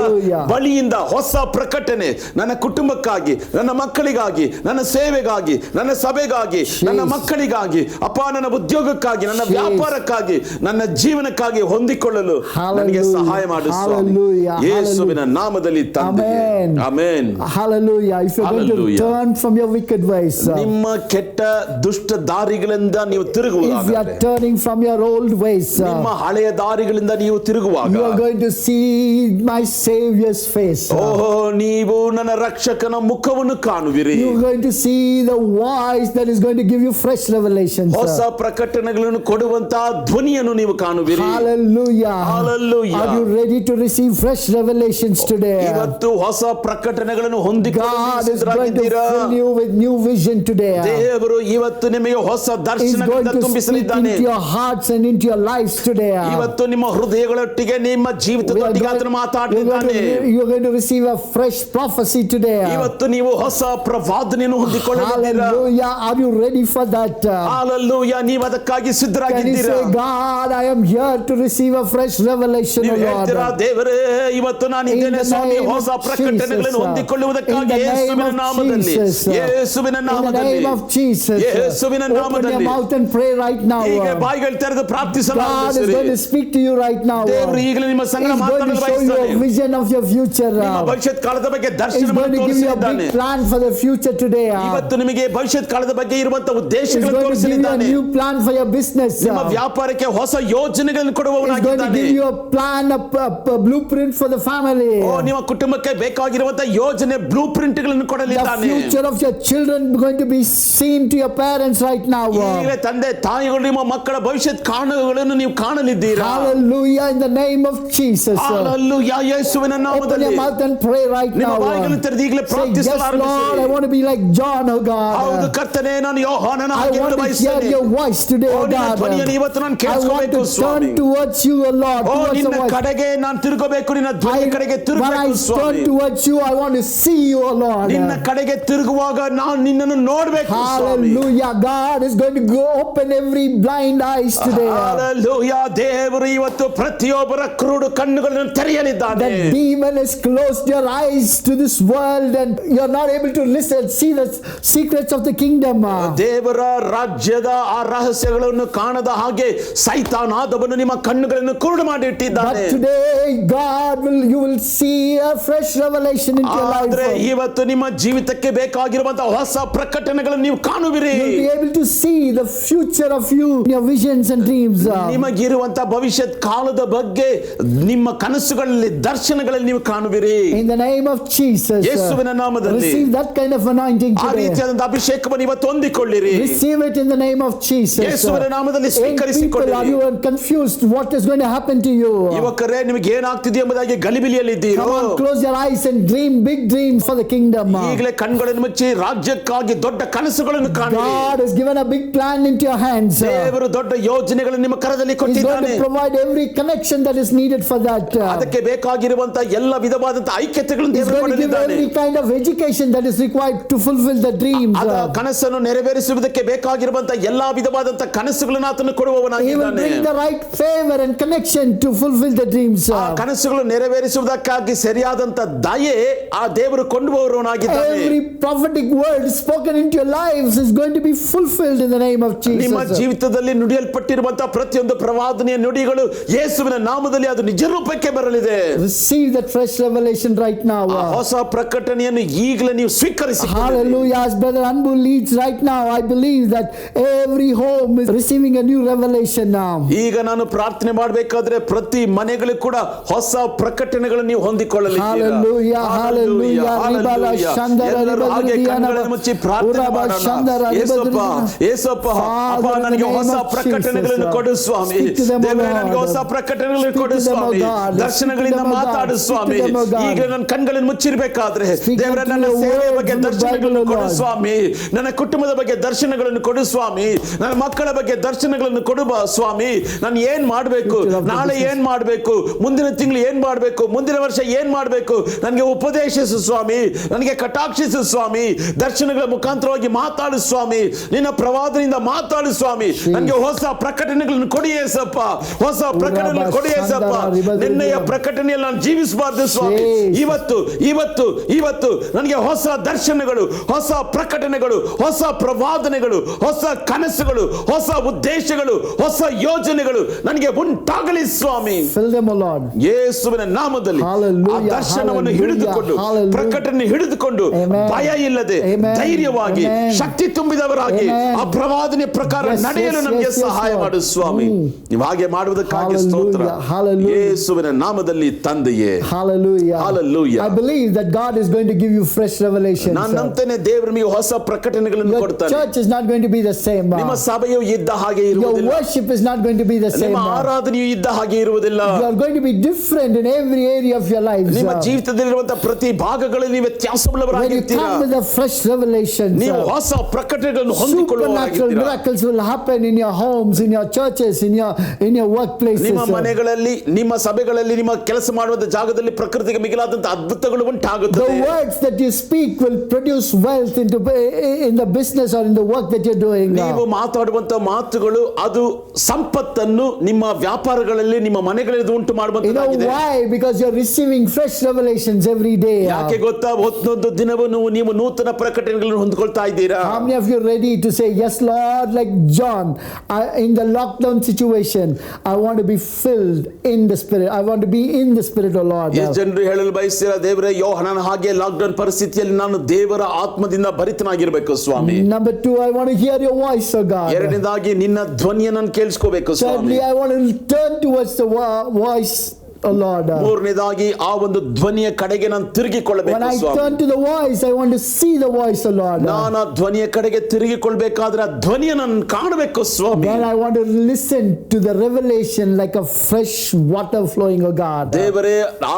ಬಳಿಯಿಂದ ಹೊಸ ಪ್ರಕಟಣೆ ನನ್ನ ಕುಟುಂಬಕ್ಕಾಗಿ, ನನ್ನ ಮಕ್ಕಳಿಗಾಗಿ, ನನ್ನ ಸೇವೆಗಾಗಿ, ನನ್ನ ಸಭೆಗಾಗಿ, ನನ್ನ ಮಕ್ಕಳಿಗಾಗಿ, ಅಪ್ಪ ನನ್ನ ಉದ್ಯೋಗಕ್ಕಾಗಿ, ನನ್ನ ವ್ಯಾಪಾರಕ್ಕಾಗಿ, ನನ್ನ ಜೀವನಕ್ಕಾಗಿ ಹೊಂದಿಕೊಳ್ಳಲು ನನಗೆ ಸಹಾಯ ಮಾಡು ಸ್ವಾಮಿ. ಯೇಸುವಿನ ನಾಮದಲ್ಲಿ ತಂದೆ, amen. Hallelujah. If you're going to turn from your wicked ways, ನಿಮ್ಮ ಕೆಟ್ಟ ದುಷ್ಟ ದಾರಿಗಳಿಂದ ನೀವು ತಿರುಗುವಾಗ, if you are turning from your old ways, ನಿಮ್ಮ ಹಳೆಯ ದಾರಿಗಳಿಂದ ನೀವು ತಿರುಗುವಾಗ, you are going to see my Savior's face. ಓಹೋ, ನೀವು ನನ್ನ ರಕ್ಷಕನ ಮುಖವನ್ನು ಕಾಣುವಿರಿ. You are going to see the voice that is going to give you fresh revelations. ಹೊಸ ಪ್ರಕಟಣೆಗಳನ್ನು ಕೊಡುವಂತಹ ಧ್ವನಿಯನ್ನು ನೀವು ಕಾಣುವಿರಿ. Hallelujah. Hallelujah. Are you ready to receive fresh revelations today? ಇವತ್ತು ಹೊಸ ಪ್ರಕಟಣೆಗಳನ್ನು God is going to ಹೊಂದಿಕೊಳ್ಳುತ್ತೀರಾ? fill you with new vision today. ದೇವರು ಇವತ್ತು ನಿಮಗೆ ಹೊಸ He's going ದರ್ಶನಗಳಿಂದ to speak ತುಂಬಿಸಲಿದ್ದಾನೆ. into your hearts and into your lives today. ಇವತ್ತು ನಿಮ್ಮ ಹೃದಯಗಳೊಟ್ಟಿಗೆ, ನಿಮ್ಮ ಜೀವಿತದೊಟ್ಟಿಗೆ ಆತನು ಮಾತಾಡುತ್ತಿದ್ದಾನೆ. You're going to receive a fresh prophecy today. ಇವತ್ತು ನೀವು ಹೊಸ ಪ್ರವಾದನೆಯನ್ನು ಹೊಂದಿಕೊಳ್ಳುತ್ತೀರಾ? Hallelujah. Are you ready for that? Hallelujah. ನೀವು ಅದಕ್ಕಾಗಿ Can you ಸಿದ್ಧರಾಗಿದ್ದೀರಾ? say, God, I am here to receive a fresh revelation, ನೀವು O ಹೇಳ್ತೀರಾ, Lord? ದೇವರೇ ಇವತ್ತು ನಾನು ಇದ್ದೇನೆ In the ಸ್ವಾಮಿ, name ಹೊಸ of ಪ್ರಕಟಣೆಗಳನ್ನು Jesus. ಹೊಂದಿಕೊಳ್ಳುವುದಕ್ಕಾಗಿ In the name ಯೇಸುವಿನ of ನಾಮದಲ್ಲಿ, Jesus. ಯೇಸುವಿನ In the ನಾಮದಲ್ಲಿ, name of Jesus. ಯೇಸುವಿನ Open your ನಾಮದಲ್ಲಿ mouth and pray right now. ಈಗ ಬಾಯಿಗಳು ತೆರೆದು God is ಪ್ರಾರ್ಥಿಸಲಾರಂಭಿಸಿರಿ. going to speak to you right now. ದೇವರು ಈಗಲೇ ನಿಮ್ಮ ಸಂಗಡ He's going ಮಾತನಾಡಲು to show you a ಬಯಸುತ್ತಾನೆ. vision of your future. ನಿಮ್ಮ ಭವಿಷ್ಯತ್ ಕಾಲದ ಬಗ್ಗೆ He's ದರ್ಶನವನ್ನು going to give you a ತೋರಿಸಲಿದ್ದಾನೆ. big plan for the future today. ಇವತ್ತು ನಿಮಗೆ ಭವಿಷ್ಯತ್ ಕಾಲದ ಬಗ್ಗೆ ಇರುವಂತಹ He's ಉದ್ದೇಶಗಳನ್ನು going to give you a ತೋರಿಸಲಿದ್ದಾನೆ. new plan for your business. ನಿಮ್ಮ ವ್ಯಾಪಾರಕ್ಕೆ ಹೊಸ ಯೋಜನೆಗಳನ್ನು He's going to ಕೊಡುವವನಾಗಿದ್ದಾನೆ. give you a plan, a blueprint for the family. ಓ, ನಿಮ್ಮ ಕುಟುಂಬಕ್ಕೆ ಬೇಕಾಗಿರುವಂತಹ ಯೋಜನೆ, ಬ್ಲೂ ಪ್ರಿಂಟ್ಗಳನ್ನು The ಕೊಡಲಿದ್ದಾನೆ. future of your children going to be seen to your parents right now. ಈಗಲೇ ತಂದೆ ತಾಯಿಗಳು ನಿಮ್ಮ ಮಕ್ಕಳ ಭವಿಷ್ಯತ್ ಕಾರಣಗಳನ್ನು ನೀವು ಕಾಣಲಿದ್ದೀರಾ? Hallelujah, in the name of Jesus. Hallelujah, ಯೇಸುವಿನ Open ನಾಮದಲ್ಲಿ your mouth and pray right ನಿಮ್ಮ now. ಬಾಯಿಗಳನ್ನು ತೆರೆದು ಈಗಲೇ Say, yes, Lord, I ಪ್ರಾರ್ಥಿಸಲಾರಂಭಿಸಿರಿ. want to be like John, oh ಹೌದು God. ಕರ್ತನೇ, ನಾನು ಯೋಹಾನನ I ಹಾಗೆ want ಇರಲು to hear ಬಯಸುತ್ತೇನೆ. your voice today, O, oh ನಿನ್ನ God. ಧ್ವನಿಯನ್ನು ಇವತ್ತು ನಾನು I want ಕೇಳಿಸಬೇಕು to Swami. turn towards you, oh Lord, O, towards ನಿನ್ನ the voice. ಕಡೆಗೆ ನಾನು ತಿರುಗಬೇಕು, ನಿನ್ನ ಧ್ವನಿಯ ಕಡೆಗೆ When I ತಿರುಗಬೇಕು turn Swami. towards you, I want to see you, oh Lord. ನಿನ್ನ ಕಡೆಗೆ ತಿರುಗುವಾಗ ನಾನು ನಿನ್ನನ್ನು ನೋಡಬೇಕು ಸ್ವಾಮಿ. Hallelujah. God is going to go open every blind eyes today. Hallelujah, ದೇವರು ಇವತ್ತು ಪ್ರತಿಯೊಬ್ಬರ ಕುರುಡು ಕಣ್ಣುಗಳನ್ನು ತೆರೆಯಲಿದ್ದಾನೆ. The demon has closed your eyes to this world and you're not able to listen, see the secrets of the kingdom. ದೇವರ ರಾಜ್ಯದ ಆ ರಹಸ್ಯಗಳನ್ನು ಕಾಣದ ಹಾಗೆ ಸೈತಾನಾದವನು ನಿಮ್ಮ ಕಣ್ಣುಗಳನ್ನು ಕುರುಡು ಮಾಡಿ ಇಟ್ಟಿದ್ದಾನೆ. But today you will see a fresh revelation into your ಆದ್ರೆ life. ಇವತ್ತು ನಿಮ್ಮ ಜೀವಿತಕ್ಕೆ ಬೇಕಾಗಿರುವಂತಹ ಹೊಸ ಪ್ರಕಟಣೆಗಳನ್ನು ನೀವು ಕಾಣುವಿರಿ. You'll be able to see the future of you, your visions and dreams. ನಿಮಗಿರುವಂತಹ ಭವಿಷ್ಯತ್ ಕಾಲದ ಬಗ್ಗೆ ನಿಮ್ಮ ಕನಸುಗಳಲ್ಲಿ, ದರ್ಶನಗಳಲ್ಲಿ ನೀವು ಕಾಣುವಿರಿ. In the name of Jesus, ಯೇಸುವಿನ ನಾಮದಲ್ಲಿ receive that kind of anointing ಆ today. ರೀತಿಯಾದಂತಹ ಅಭಿಷೇಕವನ್ನು ಇವತ್ತು ಹೊಂದಿಕೊಳ್ಳಿರಿ. Receive it in the name of Jesus. ಯೇಸುವಿನ ನಾಮದಲ್ಲಿ Young people, are ಸ್ವೀಕರಿಸಿಕೊಳ್ಳಿರಿ. you confused what is going to happen to you? ಯುವಕರೇ, ನಿಮಗೆ ಏನಾಗ್ತಿದೆ ಎಂಬುದಾಗಿ ಗಲಿಬಿಲಿಯಲ್ಲಿದ್ದೀರೋ? Come on, close your eyes and dream big dreams for the kingdom. ಈಗಲೇ ಕಣ್ಗಳನ್ನು ಮುಚ್ಚಿ ರಾಜ್ಯಕ್ಕಾಗಿ ದೊಡ್ಡ ಕನಸುಗಳನ್ನು ಕಾಣಿರಿ. God has given a big plan into your hands. ದೇವರು ದೊಡ್ಡ ಯೋಜನೆಗಳನ್ನು ನಿಮ್ಮ ಕರದಲ್ಲಿ He's going ಕೊಟ್ಟಿದ್ದಾನೆ. to provide every connection that is needed for that. ಅದಕ್ಕೆ ಬೇಕಾಗಿರುವಂತಹ ಎಲ್ಲ ವಿಧವಾದಂತಹ ಐಕ್ಯತೆಗಳನ್ನು He's ದೇವರು going to give ಕೊಡಲಿದ್ದಾನೆ. every kind of education that is required to fulfill the dreams. ಅದ ಕನಸನ್ನು ನೆರವೇರಿಸುವುದಕ್ಕೆ ಬೇಕಾಗಿರುವಂತಹ ಎಲ್ಲಾ ವಿಧವಾದಂತಹ ಕನಸುಗಳನ್ನು ಆತನು He will ಕೊಡುವವನಾಗಿದ್ದಾನೆ. bring the right favor and connection to fulfill the dreams. ಆ ಕನಸುಗಳು ನೆರವೇರಿಸುವುದಕ್ಕಾಗಿ ಸರಿಯಾದಂತ ದಯೆ ಆ ದೇವರು ಕೊಂಡುವವನಾಗಿದ್ದಾನೆ. Every prophetic word spoken into your lives is going to be fulfilled in the name of ನಿಮ್ಮ Jesus. ಜೀವಿತದಲ್ಲಿ ನುಡಿಯಲ್ಪಟ್ಟಿರುವಂತಹ ಪ್ರತಿಯೊಂದು ಪ್ರವಾದನೆಯ ನುಡಿಗಳು ಯೇಸುವಿನ ನಾಮದಲ್ಲಿ ಅದು ನಿಜ ರೂಪಕ್ಕೆ ಬರಲಿದೆ. Receive that fresh revelation right now. ಆ ಹೊಸ ಪ್ರಕಟಣೆಯನ್ನು ಈಗಲೇ ನೀವು ಸ್ವೀಕರಿಸಿಕೊಳ್ಳಿ. Hallelujah. As Brother Anbu leads right now, I believe that every home is receiving a new revelation now. ಈಗ ನಾನು ಪ್ರಾರ್ಥನೆ ಮಾಡಬೇಕಾದ್ರೆ ಪ್ರತಿ ಮನೆಗಳು ಕೂಡ ಹೊಸ ಪ್ರಕಟಣೆಗಳನ್ನು ನೀವು ಹೊಂದಿಕೊಳ್ಳಲಿದ್ದೀರಾ. Hallelujah, hallelujah. Ribala Shandara ಎಲ್ಲರೂ ಹಾಗೆ ಕಣ್ಣುಗಳನ್ನು ಮುಚ್ಚಿ ಪ್ರಾರ್ಥನೆ ಮಾಡೋಣ. ಯೇಸಪ್ಪ, ಯೇಸಪ್ಪ, ಅಪ್ಪ ನನಗೆ ಹೊಸ ಪ್ರಕಟಣೆಗಳನ್ನು ಕೊಡು ಸ್ವಾಮಿ. ದೇವರೇ ನನಗೆ ಹೊಸ ಪ್ರಕಟಣೆಗಳನ್ನು ಕೊಡು ಸ್ವಾಮಿ. ದರ್ಶನಗಳಿಂದ ಮಾತಾಡು ಸ್ವಾಮಿ. ಈಗ ನನ್ನ ಕಣ್ಗಳನ್ನು ಮುಚ್ಚಿರಬೇಕಾದ್ರೆ ದೇವರೇ ನನ್ನ ಸೇವೆಯ ಬಗ್ಗೆ ದರ್ಶನಗಳನ್ನು ಕೊಡು ಸ್ವಾಮಿ. ನನ್ನ ಕುಟುಂಬದ ಬಗ್ಗೆ ದರ್ಶನಗಳನ್ನು ಕೊಡು ಸ್ವಾಮಿ. ನನ್ನ ಮಕ್ಕಳ ಬಗ್ಗೆ ದರ್ಶನಗಳನ್ನು ಕೊಡು ಸ್ವಾಮಿ. ನಾನು ಏನ್ ಮಾಡಬೇಕು, ನಾಳೆ ಏನ್ ಮಾಡಬೇಕು, ಮುಂದಿನ ತಿಂಗಳು ಏನ್ ಮಾಡಬೇಕು, ಮುಂದಿನ ವರ್ಷ ಏನ್ ಮಾಡಬೇಕು, ನನಗೆ ಉಪದೇಶಿಸು ಸ್ವಾಮಿ. ನನಗೆ ಕಟಾಕ್ಷಿಸು ಸ್ವಾಮಿ. ದರ್ಶನಗಳ ಮುಖಾಂತರವಾಗಿ ಮಾತಾಡು ಸ್ವಾಮಿ. ನಿನ್ನ ಪ್ರವಾದನೆಯಿಂದ ಮಾತಾಡು ಸ್ವಾಮಿ. ನನಗೆ ಹೊಸ ಪ್ರಕಟಣೆಗಳನ್ನು ಕೊಡಿಯೇಸಪ್ಪ. ಹೊಸ ಪ್ರಕಟಣೆಗಳನ್ನು ಕೊಡಿಯೇಸಪ್ಪ. ನಿನ್ನೆಯ ಪ್ರಕಟಣೆಯಲ್ಲಿ ನಾನು ಜೀವಿಸಬಾರ್ದು ಸ್ವಾಮಿ. ಇವತ್ತು ಇವತ್ತು ಇವತ್ತು ನನಗೆ ಹೊಸ ದರ್ಶನಗಳು, ಹೊಸ ಪ್ರಕಟಣೆಗಳು, ಹೊಸ ಪ್ರವಾದನೆಗಳು, ಹೊಸ ಕನಸುಗಳು, ಹೊಸ ಉದ್ದೇಶಗಳು, ಹೊಸ ಯೋಜನೆಗಳು ನನಗೆ ಉಂಟಾಗಲಿ ಸ್ವಾಮಿ. ಯೇಸುವಿನ ನಾಮದಲ್ಲಿ ಆ ದರ್ಶನವನ್ನು ಹಿಡಿದುಕೊಂಡು, ಪ್ರಕಟಣೆ ಹಿಡಿದುಕೊಂಡು, ಭಯ ಇಲ್ಲದೆ ಧೈರ್ಯವಾಗಿ, ಶಕ್ತಿ ತುಂಬಿದವರಾಗಿ ಆ ಪ್ರವಾದನೆ ಪ್ರಕಾರ ನಡೆಯಲು ನಮಗೆ ಸಹಾಯ ಮಾಡು ಸ್ವಾಮಿ. ನೀವು ಹಾಗೆ ಮಾಡುವುದಕ್ಕಾಗಿ ಸ್ತೋತ್ರ. ಯೇಸುವಿನ ನಾಮದಲ್ಲಿ ತಂದೆಯೇ. Hallelujah. I believe that God is going to give you fresh revelation. ನಾನು ನಂತೇನೆ ದೇವರು ನಿಮಗೆ ಹೊಸ ಪ್ರಕಟಣೆಗಳನ್ನು ಕೊಡ್ತಾನೆ. Your church is not going to be the same. ನಿಮ್ಮ ಸಭೆಯು ಇದ್ದ ಹಾಗೆ ಇರುವುದಿಲ್ಲ. Your worship is not going to be the same. ನಿಮ್ಮ ಆರಾಧನೆಯು ಇದ್ದ ಹಾಗೆ ಇರುವುದಿಲ್ಲ. You are going to be different in every area of your life. ನಿಮ್ಮ ಜೀವಿತದಲ್ಲಿರುವಂತಹ ಪ್ರತಿ ಭಾಗಗಳಲ್ಲಿ ನೀವು ವ್ಯತ್ಯಾಸವುಳ್ಳವರಾಗಿರ್ತೀರಾ. When you come with a fresh revelation, ನೀವು ಹೊಸ ಪ್ರಕಟಣೆಗಳನ್ನು ಹೊಂದಿಕೊಳ್ಳುವವರಾಗಿರ್ತೀರಾ. Supernatural miracles will happen in your homes, in your churches, in your workplaces. ನಿಮ್ಮ ಮನೆಗಳಲ್ಲಿ, ನಿಮ್ಮ ಸಭೆಗಳಲ್ಲಿ, ನಿಮ್ಮ ಕೆಲಸ ಮಾಡುವ ಜಾಗದಲ್ಲಿ ಪ್ರಕೃತಿಗೆ ಮಿಗಿಲಾದಂತಹ ಅದ್ಭುತಗಳು ಉಂಟಾಗುತ್ತವೆ. The words that you speak will produce wealth in the business or in the work that you're doing. ನೀವು ಮಾತಾಡುವಂತಹ ಮಾತುಗಳು ಅದು ಸಂಪತ್ತನ್ನು ನಿಮ್ಮ ವ್ಯಾಪಾರಗಳಲ್ಲಿ, ನಿಮ್ಮ ಮನೆಗಳಲ್ಲಿ ಉಂಟು ಮಾಡುವಂತದ್ದಾಗಿದೆ. Why? Because you're receiving fresh revelations every day. ಯಾಕೆ ಗೊತ್ತಾ? ಒಂದೊಂದು ದಿನವೂ ನೀವು ನೂತನ ಪ್ರಕಟಣೆಗಳನ್ನು ಹೊಂದಿಕೊಳ್ತಾ ಇದ್ದೀರಾ. How many of you are ready to say yes Lord, like John in the lockdown situation, I want to be filled in the spirit, I want to be in the spirit of Lord. ಎಷ್ಟು ಜನರು ಹೇಳಲು ಬಯಸ್ತೀರಾ, ದೇವರೇ ಯೋಹಾನನ ಹಾಗೆ lockdown ಪರಿಸ್ಥಿತಿಯಲ್ಲಿ ನಾನು ದೇವರ ಆತ್ಮದಿಂದ ಭರಿತನಾಗಿರಬೇಕು ಸ್ವಾಮಿ. Number 2, I want to hear your voice, oh God. ಎರಡನೇದಾಗಿ ನಿನ್ನ ಧ್ವನಿಯನ್ನು ನಾನು ಕೇಳಿಸ್ಕೋಬೇಕು ಸ್ವಾಮಿ. Thirdly, I want to turn towards the voice, oh Lord. ಮೂರನೇದಾಗಿ ಆ ಒಂದು ಧ್ವನಿಯ ಕಡೆಗೆ ನಾನು ತಿರುಗಿಕೊಳ್ಳಬೇಕು ಸ್ವಾಮಿ. When I Swami. turn to the voice, I want to see the voice, oh Lord. ನಾನು ಆ ಧ್ವನಿಯ ಕಡೆಗೆ ತಿರುಗಿಕೊಳ್ಳಬೇಕಾದ್ರೆ ಆ ಧ್ವನಿಯನ್ನು ನಾನು ಕಾಣಬೇಕು ಸ್ವಾಮಿ. Then I want to listen to the revelation like a fresh water flowing, oh God. ದೇವರೇ,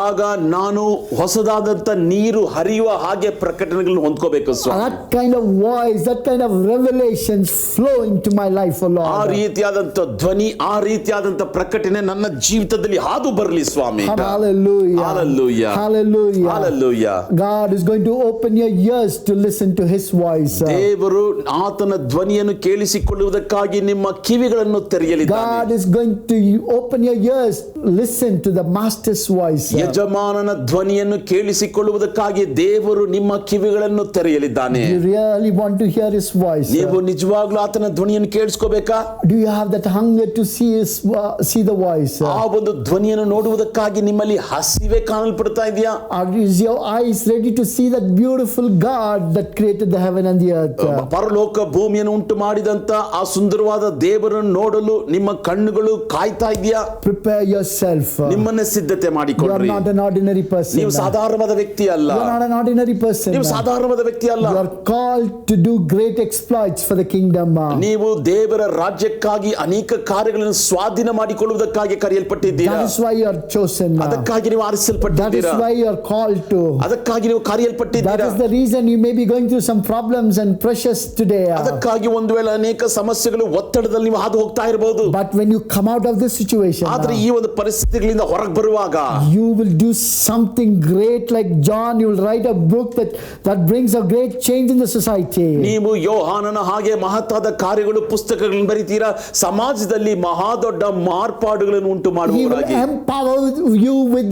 ಆಗ ನಾನು ಹೊಸದಾದಂತ ನೀರು ಹರಿಯುವ ಹಾಗೆ ಪ್ರಕಟಣೆಗಳನ್ನು ಹೊಂದ್ಕೋಬೇಕು ಸ್ವಾಮಿ. That kind of voice, that kind of revelations flow into my life, oh Lord. ಆ ರೀತಿಯಾದಂತ ಧ್ವನಿ, ಆ ರೀತಿಯಾದಂತ ಪ್ರಕಟಣೆ ನನ್ನ ಜೀವಿತದಲ್ಲಿ ಹಾದು ಬರಲಿ ಸ್ವಾಮಿ. Hallelujah. Hallelujah. Hallelujah. Hallelujah. God is going to open your ears to listen to his voice. ದೇವರು ಆತನ ಧ್ವನಿಯನ್ನು ಕೇಳಿಸಿಕೊಳ್ಳುವುದಕ್ಕಾಗಿ ನಿಮ್ಮ ಕಿವಿಗಳನ್ನು ತೆರೆಯಲಿದ್ದಾನೆ. God is going to open your ears, listen to the master's voice. ಯಜಮಾನನ ಧ್ವನಿಯನ್ನು ಕೇಳಿಸಿಕೊಳ್ಳುವುದಕ್ಕಾಗಿ ದೇವರು ನಿಮ್ಮ ಕಿವಿಗಳನ್ನು ತೆರೆಯಲಿದ್ದಾನೆ. You really want to hear his voice? ನೀವು ನಿಜವಾಗ್ಲೂ ಆತನ ಧ್ವನಿಯನ್ನು ಕೇಳಿಸ್ಕೋಬೇಕಾ? Do you have that hunger to see the voice? ಆ ಒಂದು ಧ್ವನಿಯನ್ನು ನೋಡುವುದಕ್ಕಾಗಿ ನಿಮ್ಮಲ್ಲಿ ಹಸಿವೆ ಕಾಣಲ್ಪಡ್ತಾ ಇದೆಯಾ? Is your eyes ready to see that beautiful God that created the heaven and the earth? ಪರಲೋಕ ಭೂಮಿಯನ್ನು ಉಂಟು ಮಾಡಿದಂತ ಆ ಸುಂದರವಾದ ದೇವರನ್ನು ನೋಡಲು ನಿಮ್ಮ ಕಣ್ಣುಗಳು ಕಾಯ್ತಾ ಇದೆಯಾ? Prepare yourself. ನಿಮ್ಮನ್ನ ಸಿದ್ಧತೆ You are ಮಾಡಿಕೊಳ್ಳಿ. not an ordinary person. ನೀವು ಸಾಧಾರಣವಾದ ವ್ಯಕ್ತಿ ಅಲ್ಲ. You are not an ordinary person. ನೀವು ಸಾಧಾರಣವಾದ ವ್ಯಕ್ತಿ ಅಲ್ಲ. You are called to do great exploits for the kingdom. ನೀವು ದೇವರ ರಾಜ್ಯಕ್ಕಾಗಿ ಅನೇಕ ಕಾರ್ಯಗಳನ್ನು ಸ್ವಾಧೀನ ಮಾಡಿಕೊಳ್ಳುವುದಕ್ಕಾಗಿ ಕರೆಯಲ್ಪಟ್ಟಿದ್ದೀರಾ. That is why you are chosen. ಅದಕ್ಕಾಗಿ ನೀವು That is ಆರಿಸಲ್ಪಟ್ಟಿದ್ದೀರಾ. why you are called to. ಅದಕ್ಕಾಗಿ ನೀವು That ಕರೆಯಲ್ಪಟ್ಟಿದ್ದೀರಾ. is the reason you may be going through some problems and pressures today. ಅದಕ್ಕಾಗಿ ಒಂದು ವೇಳೆ ಅನೇಕ ಸಮಸ್ಯೆಗಳು, ಒತ್ತಡದಲ್ಲಿ ನೀವು ಹಾದು ಹೋಗ್ತಾ ಇರಬಹುದು. But when you come out of this situation, ಆದ್ರೆ ಈ ಒಂದು ಪರಿಸ್ಥಿತಿಗಳಿಂದ ಹೊರಗೆ ಬರುವಾಗ you will do something great like John. You will write a book that brings a great change in the society. ನೀವು ಯೋಹಾನನ ಹಾಗೆ ಮಹತ್ತಾದ ಕಾರ್ಯಗಳು, ಪುಸ್ತಕಗಳನ್ನು ಬರೀತೀರಾ, ಸಮಾಜದಲ್ಲಿ ಮಹಾದೊಡ್ಡ ಮಾರ್ಪಾಡುಗಳನ್ನು ಉಂಟು He will ಮಾಡುವವರಾಗಿ. empower you with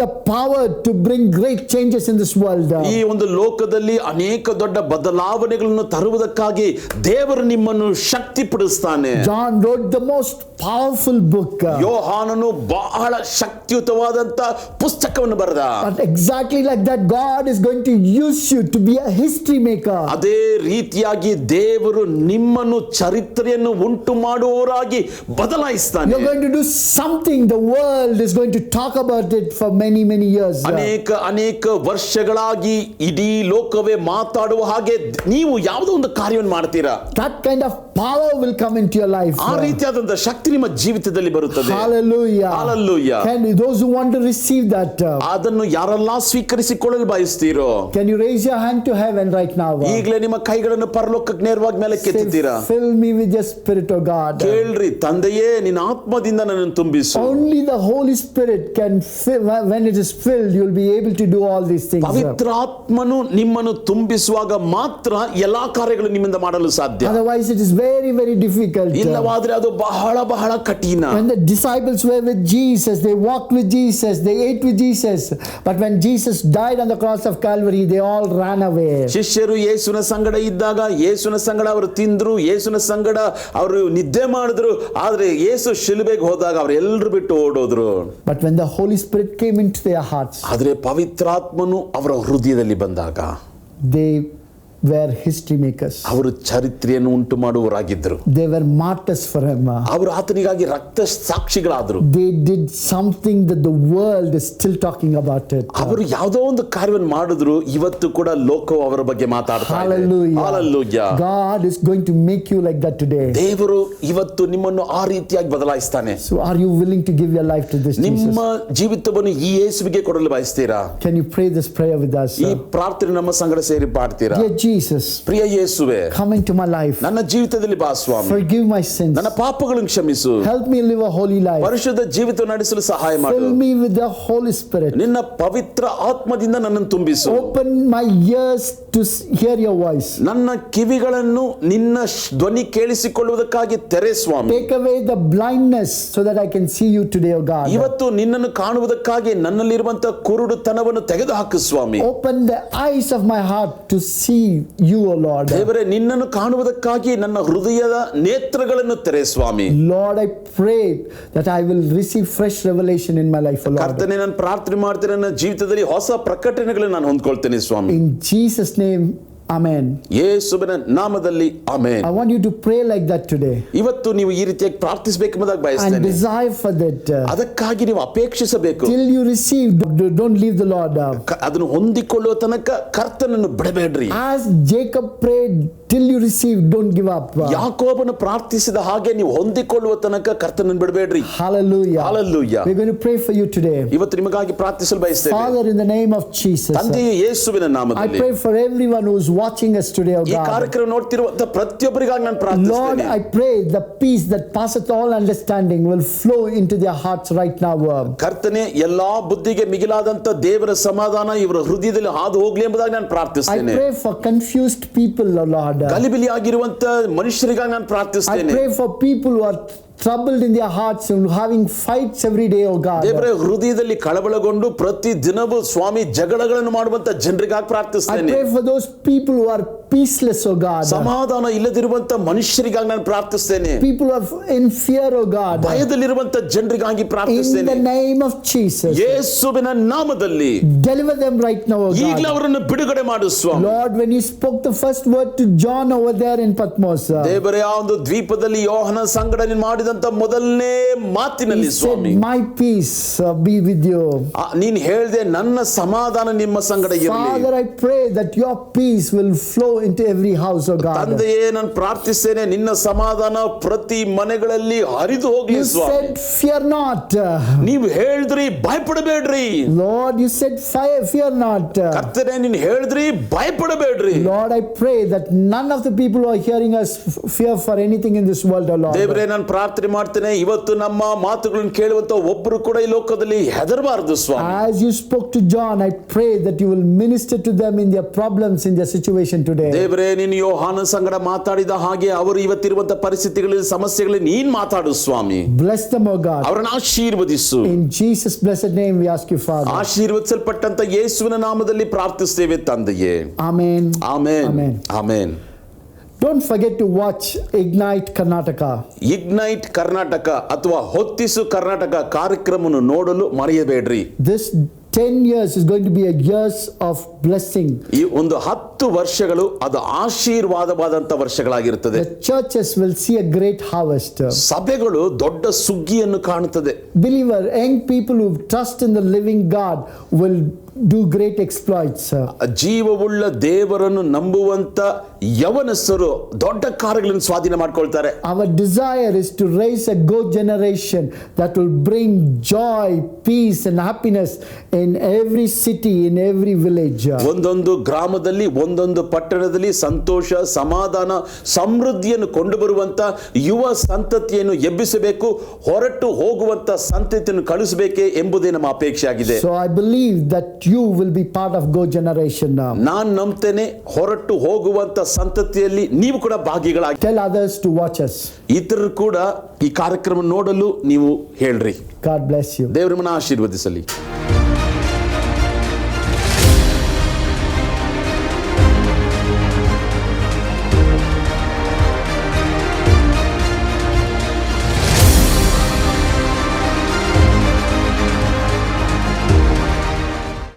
the power to bring great changes in this world. ಈ ಒಂದು ಲೋಕದಲ್ಲಿ ಅನೇಕ ದೊಡ್ಡ ಬದಲಾವಣೆಗಳನ್ನು ತರುವುದಕ್ಕಾಗಿ ದೇವರು ನಿಮ್ಮನ್ನು ಶಕ್ತಿಪಡಿಸ್ತಾನೆ. John wrote the most powerful book. ಯೋಹಾನನು ಬಹಳ ಶಕ್ತಿಯುತವಾದಂತ ಪುಸ್ತಕವನ್ನು ಬರೆದ. But exactly like that, God is going to use you to be a history maker. ಅದೇ ರೀತಿಯಾಗಿ ದೇವರು ನಿಮ್ಮನ್ನು ಚರಿತ್ರೆಯನ್ನು ಉಂಟು ಮಾಡುವವರಾಗಿ ಬದಲಾಯಿಸ್ತಾನೆ. You're going to do something. The world is going to talk about it for many, many years. ಅನೇಕ ವರ್ಷಗಳಾಗಿ ಇಡೀ ಲೋಕವೇ ಮಾತಾಡುವ ಹಾಗೆ ನೀವು ಯಾವುದೋ ಒಂದು ಕಾರ್ಯವನ್ನು ಮಾಡ್ತೀರಾ. That kind of power will come into your life. ಆ ರೀತಿಯಾದಂತಹ ಶಕ್ತಿ ನಿಮ್ಮ ಜೀವಿತದಲ್ಲಿ ಬರುತ್ತದೆ. Hallelujah. Hallelujah. Can those who want to receive that, ಅದನ್ನು ಯಾರೆಲ್ಲ ಸ್ವೀಕರಿಸಿಕೊಳ್ಳಲು ಬಯಸ್ತೀರೋ, can you raise your hand to heaven right now? ಈಗಲೇ ನಿಮ್ಮ ಕೈಗಳನ್ನು ಪರಲೋಕಕ್ಕೆ ನೇರವಾಗಿ ಮೇಲೆ ಕೆತ್ತುತ್ತೀರಾ? Fill me with your Spirit, O God. ಕೇಳ್ರಿ, ತಂದೆಯೇ ನಿನ್ನ ಆತ್ಮದಿಂದ ನನ್ನನ್ನು ತುಂಬಿಸು. Only the Holy Spirit can fill. When it is filled, you will be able to do all these things. ಪವಿತ್ರಾತ್ಮನು ನಿಮ್ಮನ್ನು ತುಂಬಿಸುವಾಗ ಮಾತ್ರ ಎಲ್ಲಾ ಕಾರ್ಯಗಳು ನಿಮ್ಮಿಂದ ಮಾಡಲು ಸಾಧ್ಯ. Otherwise it is very, very difficult. ಇಲ್ಲವಾದ್ರೆ ಅದು ಬಹಳ ಬಹಳ ಕಠಿಣ. When the disciples were with Jesus, they walked with Jesus, they ate with Jesus, but when Jesus died on the cross of Calvary, they all ran away. ಶಿಷ್ಯರು ಯೇಸುವಿನ ಸಂಗಡ ಇದ್ದಾಗ ಯೇಸುವಿನ ಸಂಗಡ ಅವರು ತಿಂದ್ರು, ಯೇಸುವಿನ ಸಂಗಡ ಅವರು ನಿದ್ದೆ ಮಾಡಿದ್ರು. ಆದ್ರೆ ಯೇಸು ಶಿಲುಬೆಗೆ ಹೋದಾಗ ಅವರೆಲ್ಲರೂ ಬಿಟ್ಟು ಓಡೋದ್ರು. But when the Holy Spirit came into their hearts, ಆದ್ರೆ ಪವಿತ್ರಾತ್ಮನು ಅವರ ಹೃದಯದಲ್ಲಿ ಬಂದಾಗ they were history makers. ಅವರು ಚರಿತ್ರೆಯನ್ನು ಉಂಟು ಮಾಡುವವರಾಗಿದ್ದರು. They were martyrs for him. ಅವರು ಆತನಿಗಾಗಿ ರಕ್ತ ಸಾಕ್ಷಿಗಳಾದರು. They did something that the world is still talking about it. ಅವರು ಯಾವುದೋ ಒಂದು ಕಾರ್ಯವನ್ನು ಮಾಡಿದ್ರು, ಇವತ್ತು ಕೂಡ ಲೋಕವು ಅವರ ಬಗ್ಗೆ ಮಾತಾಡ್ತಾ ಇದೆ. Hallelujah. Hallelujah. God is going to make you like that today. ದೇವರು ಇವತ್ತು ನಿಮ್ಮನ್ನು ಆ ರೀತಿಯಾಗಿ ಬದಲಾಯಿಸ್ತಾನೆ. So are you willing to give your life to this Jesus? ನಿಮ್ಮ ಜೀವಿತವನ್ನು ಈ ಯೇಸುವಿಗೆ ಕೊಡಲು ಬಯಸ್ತೀರಾ? Can you pray this prayer with us? ಈ ಪ್ರಾರ್ಥನೆ ನಮ್ಮ ಸಂಗಡ ಸೇರಿ ಪಾಡ್ತೀರಾ? Dear Jesus, ಪ್ರಿಯ ಯೇಸುವೆ, come into my life. ನನ್ನ ಜೀವಿತದಲ್ಲಿ ಬಾ ಸ್ವಾಮಿ. Forgive my sins. ನನ್ನ ಪಾಪಗಳನ್ನು ಕ್ಷಮಿಸು. Help me live a holy life. ಪರಿಶುದ್ಧ ಜೀವಿತ ನಡೆಸಲು ಸಹಾಯ ಮಾಡು. Fill me with the Holy Spirit. ನಿನ್ನ ಪವಿತ್ರ ಆತ್ಮದಿಂದ ನನ್ನನ್ನು ತುಂಬಿಸು. Open my ears to hear your voice. ನನ್ನ ಕಿವಿಗಳನ್ನು ನಿನ್ನ ಧ್ವನಿ ಕೇಳಿಸಿಕೊಳ್ಳುವುದಕ್ಕಾಗಿ ತೆರೆ ಸ್ವಾಮಿ. Take away the blindness so that I can see you today, O God. ಇವತ್ತು ನಿನ್ನನ್ನು ಕಾಣುವುದಕ್ಕಾಗಿ ನನ್ನಲ್ಲಿರುವಂತಹ ಕುರುಡುತನವನ್ನು ತೆಗೆದುಹಾಕು ಸ್ವಾಮಿ. Open the eyes of my heart to see you, O Lord. ದೇವರೇ, ನಿನ್ನನ್ನು ಕಾಣುವುದಕ್ಕಾಗಿ ನನ್ನ ಹೃದಯದ ನೇತ್ರಗಳನ್ನು ತೆರೆ ಸ್ವಾಮಿ. Lord, I pray that I will receive fresh revelation in my life, O Lord. ಕರ್ತನೇ, ನಾನು ಪ್ರಾರ್ಥನೆ ಮಾಡ್ತೇನೆ, ನನ್ನ ಜೀವಿತದಲ್ಲಿ ಹೊಸ ಪ್ರಕಟಣೆಗಳನ್ನು ನಾನು ಹೊಂದ್ಕೊಳ್ತೇನೆ ಸ್ವಾಮಿ. In Jesus' name, Amen. ಯೇಸುವಿನ ನಾಮದಲ್ಲಿ amen. I want you to pray like that today. ಇವತ್ತು ನೀವು ಈ ರೀತಿಯಾಗಿ ಪ್ರಾರ್ಥಿಸಬೇಕೆಂಬುದಾಗಿ And ಬಯಸ್ತೇನೆ. desire for that. ಅದಕ್ಕಾಗಿ ನೀವು ಅಪೇಕ್ಷಿಸಬೇಕು. Till you receive, don't leave the Lord. ಅದನ್ನು ಹೊಂದಿಕೊಳ್ಳುವ ತನಕ ಕರ್ತನನ್ನು ಬಿಡಬೇಡ್ರಿ. As Jacob prayed, till you receive, don't give up. ಯಾಕೋಬನು ಪ್ರಾರ್ಥಿಸಿದ ಹಾಗೆ ನೀವು ಹೊಂದಿಕೊಳ್ಳುವ ತನಕ ಕರ್ತನನ್ನು ಬಿಡಬೇಡ್ರಿ. Hallelujah. Hallelujah. We're going to pray for you today. ಇವತ್ತು ನಿಮಗಾಗಿ ಪ್ರಾರ್ಥಿಸಲು ಬಯಸ್ತೇನೆ. Father, in the name of Jesus, ತಂದೆಯ ಯೇಸುವಿನ I ನಾಮದಲ್ಲಿ pray for everyone who is watching us today, O ಈ God. ಕಾರ್ಯಕ್ರಮ ನೋಡ್ತಿರುವಂತ ಪ್ರತಿಯೊಬ್ಬರಿಗಾಗಿ ನಾನು Lord, ಪ್ರಾರ್ಥಿಸ್ತೇನೆ. I pray the peace that passeth all understanding will flow into their hearts right now. ಕರ್ತನೆ, ಎಲ್ಲಾ ಬುದ್ಧಿಗೆ ಮಿಗಿಲಾದಂತ ದೇವರ ಸಮಾಧಾನ ಇವರ ಹೃದಯದಲ್ಲಿ ಹಾದು ಹೋಗ್ಲಿ ಎಂಬುದಾಗಿ ನಾನು I ಪ್ರಾರ್ಥಿಸ್ತೇನೆ. pray for confused people, O Lord. ಗಲಿಬಿಲಿ ಆಗಿರುವಂತ ಮನುಷ್ಯರಿಗಾಗಿ ನಾನು I ಪ್ರಾರ್ಥಿಸ್ತೇನೆ. pray for people who are troubled in their hearts and having fights every day, O God. ದೇವರ ಹೃದಯದಲ್ಲಿ ಕಳವಳಗೊಂಡು ಪ್ರತಿ ದಿನವೂ ಸ್ವಾಮಿ ಜಗಳಗಳನ್ನು ಮಾಡುವಂತ ಜನರಿಗಾಗಿ I ಪ್ರಾರ್ಥಿಸ್ತೇನೆ. pray for those people who are peaceless, O God. ಸಮಾಧಾನ ಇಲ್ಲದಿರುವಂತ ಮನುಷ್ಯರಿಗಾಗಿ ನಾನು ಪ್ರಾರ್ಥಿಸ್ತೇನೆ. People who are in fear, O God. ಭಯದಲ್ಲಿರುವಂತ ಜನರಿಗಾಗಿ In ಪ್ರಾರ್ಥಿಸ್ತೇನೆ. the name of Jesus, ಯೇಸುವಿನ ನಾಮದಲ್ಲಿ deliver them right now, O ಈಗಲೇ God. ಅವರನ್ನು ಬಿಡುಗಡೆ ಮಾಡು ಸ್ವಾಮಿ. Lord, when you spoke the first word to John over there in Patmos, ದೇವರೇ, ಆ ಒಂದು ದ್ವೀಪದಲ್ಲಿ ಯೋಹನ ಸಂಗಡ ನೀನು ಮಾಡಿದಂತ ಮೊದಲನೇ ಮಾತಿನಲ್ಲಿ he said, Swami, my peace be with you. ನೀನು ಹೇಳ್ದೆ ನನ್ನ ಸಮಾಧಾನ ನಿಮ್ಮ ಸಂಗಡ ಇರಲಿ. Father, I pray that your peace will flow into every house, O God. ತಂದೆಯೇ, ನಾನು ಪ್ರಾರ್ಥಿಸ್ತೇನೆ, ನಿನ್ನ ಸಮಾಧಾನ ಪ್ರತಿ ಮನೆಗಳಲ್ಲಿ ಹರಿದು ಹೋಗ್ಲಿ You Swami. said, fear not. ನೀವು ಹೇಳಿದ್ರಿ ಭಯಪಡಬೇಡ್ರಿ. Lord, you said, fear not. ಕರ್ತನೇ, ನೀನು ಹೇಳಿದ್ರಿ ಭಯಪಡಬೇಡ್ರಿ. Lord, I pray that none of the people who are hearing us fear for anything in this world, O Lord. ದೇವರೇ, ನಾನು ಪ್ರಾರ್ಥನೆ ಮಾಡ್ತೇನೆ, ಇವತ್ತು ನಮ್ಮ ಮಾತುಗಳನ್ನು ಕೇಳುವಂತ ಒಬ್ಬರು ಕೂಡ ಈ ಲೋಕದಲ್ಲಿ ಹೆದರಬಾರದು ಸ್ವಾಮಿ. As you spoke to John, I pray that you will minister to them in their problems, in their situation today. ದೇವರೇ, ನೀನು ಯೋಹಾನ ಸಂಗಡ ಮಾತಾಡಿದ ಹಾಗೆ ಅವರು ಇವತ್ತಿರುವಂತ ಪರಿಸ್ಥಿತಿಗಳಲ್ಲಿ ಸಮಸ್ಯೆಗಳಲ್ಲಿ ನೀನ್ ಮಾತಾಡು ಸ್ವಾಮಿ. Bless them, O God. ಅವರನ್ನು ಆಶೀರ್ವದಿಸು. In Jesus' blessed name we ask you, Father. ಆಶೀರ್ವದಿಸಲ್ಪಟ್ಟಂತ ಯೇಸುವಿನ ನಾಮದಲ್ಲಿ ಪ್ರಾರ್ಥಿಸ್ತೇವೆ ತಂದೆಯೇ. Amen. Amen. Amen. Amen. Don't forget to watch Ignite Karnataka. Ignite Karnataka ಅಥವಾ ಹೊತ್ತಿಸು ಕರ್ನಾಟಕ ಕಾರ್ಯಕ್ರಮವನ್ನು ನೋಡಲು ಮರೆಯಬೇಡ್ರಿ. This 10 years is going to be a years of blessing. ಈ ಒಂದು 10 ವರ್ಷಗಳು ಅದು ಆಶೀರ್ವಾದವಾದಂತ ವರ್ಷಗಳಾಗಿರುತ್ತದೆ. The churches will see a great harvest. ಸಭೆಗಳು ದೊಡ್ಡ ಸುಗ್ಗಿಯನ್ನು ಕಾಣುತ್ತದೆ. Believer, young people who trust in the living God will do great exploits. ಜೀವವುಳ್ಳ ದೇವರನ್ನು ನಂಬುವಂತ ಯವನಸ್ಥರು ದೊಡ್ಡ ಕಾರ್ಯಗಳನ್ನು ಸ್ವಾಧೀನ ಮಾಡಿಕೊಳ್ತಾರೆ. Our desire is to raise a good generation that will bring joy, peace and happiness in every city, in every village. ಒಂದೊಂದು ಗ್ರಾಮದಲ್ಲಿ ಒಂದೊಂದು ಪಟ್ಟಣದಲ್ಲಿ ಸಂತೋಷ, ಸಮಾಧಾನ, ಸಮೃದ್ಧಿಯನ್ನು ಕೊಂಡು ಬರುವಂತ ಯುವ ಸಂತತಿಯನ್ನು ಎಬ್ಬಿಸಬೇಕು, ಹೊರಟು ಹೋಗುವಂತ ಸಂತತಿಯನ್ನು ಕಳಿಸಬೇಕೆ ಎಂಬುದೇ ನಮ್ಮ ಅಪೇಕ್ಷೆ ಆಗಿದೆ. So I believe that you will be part of Go Generation now. ನಾನು ನಂಬ್ತೇನೆ, ಹೊರಟು ಹೋಗುವಂತ ಸಂತತಿಯಲ್ಲಿ ನೀವು ಕೂಡ ಭಾಗಿಗಳಾಗಿ. Tell others to watch us. ಇತರರು ಕೂಡ ಈ ಕಾರ್ಯಕ್ರಮ ನೋಡಲು ನೀವು ಹೇಳ್ರಿ. God bless you. ದೇವರು ನಿಮ್ಮನ್ನು ಆಶೀರ್ವದಿಸಲಿ.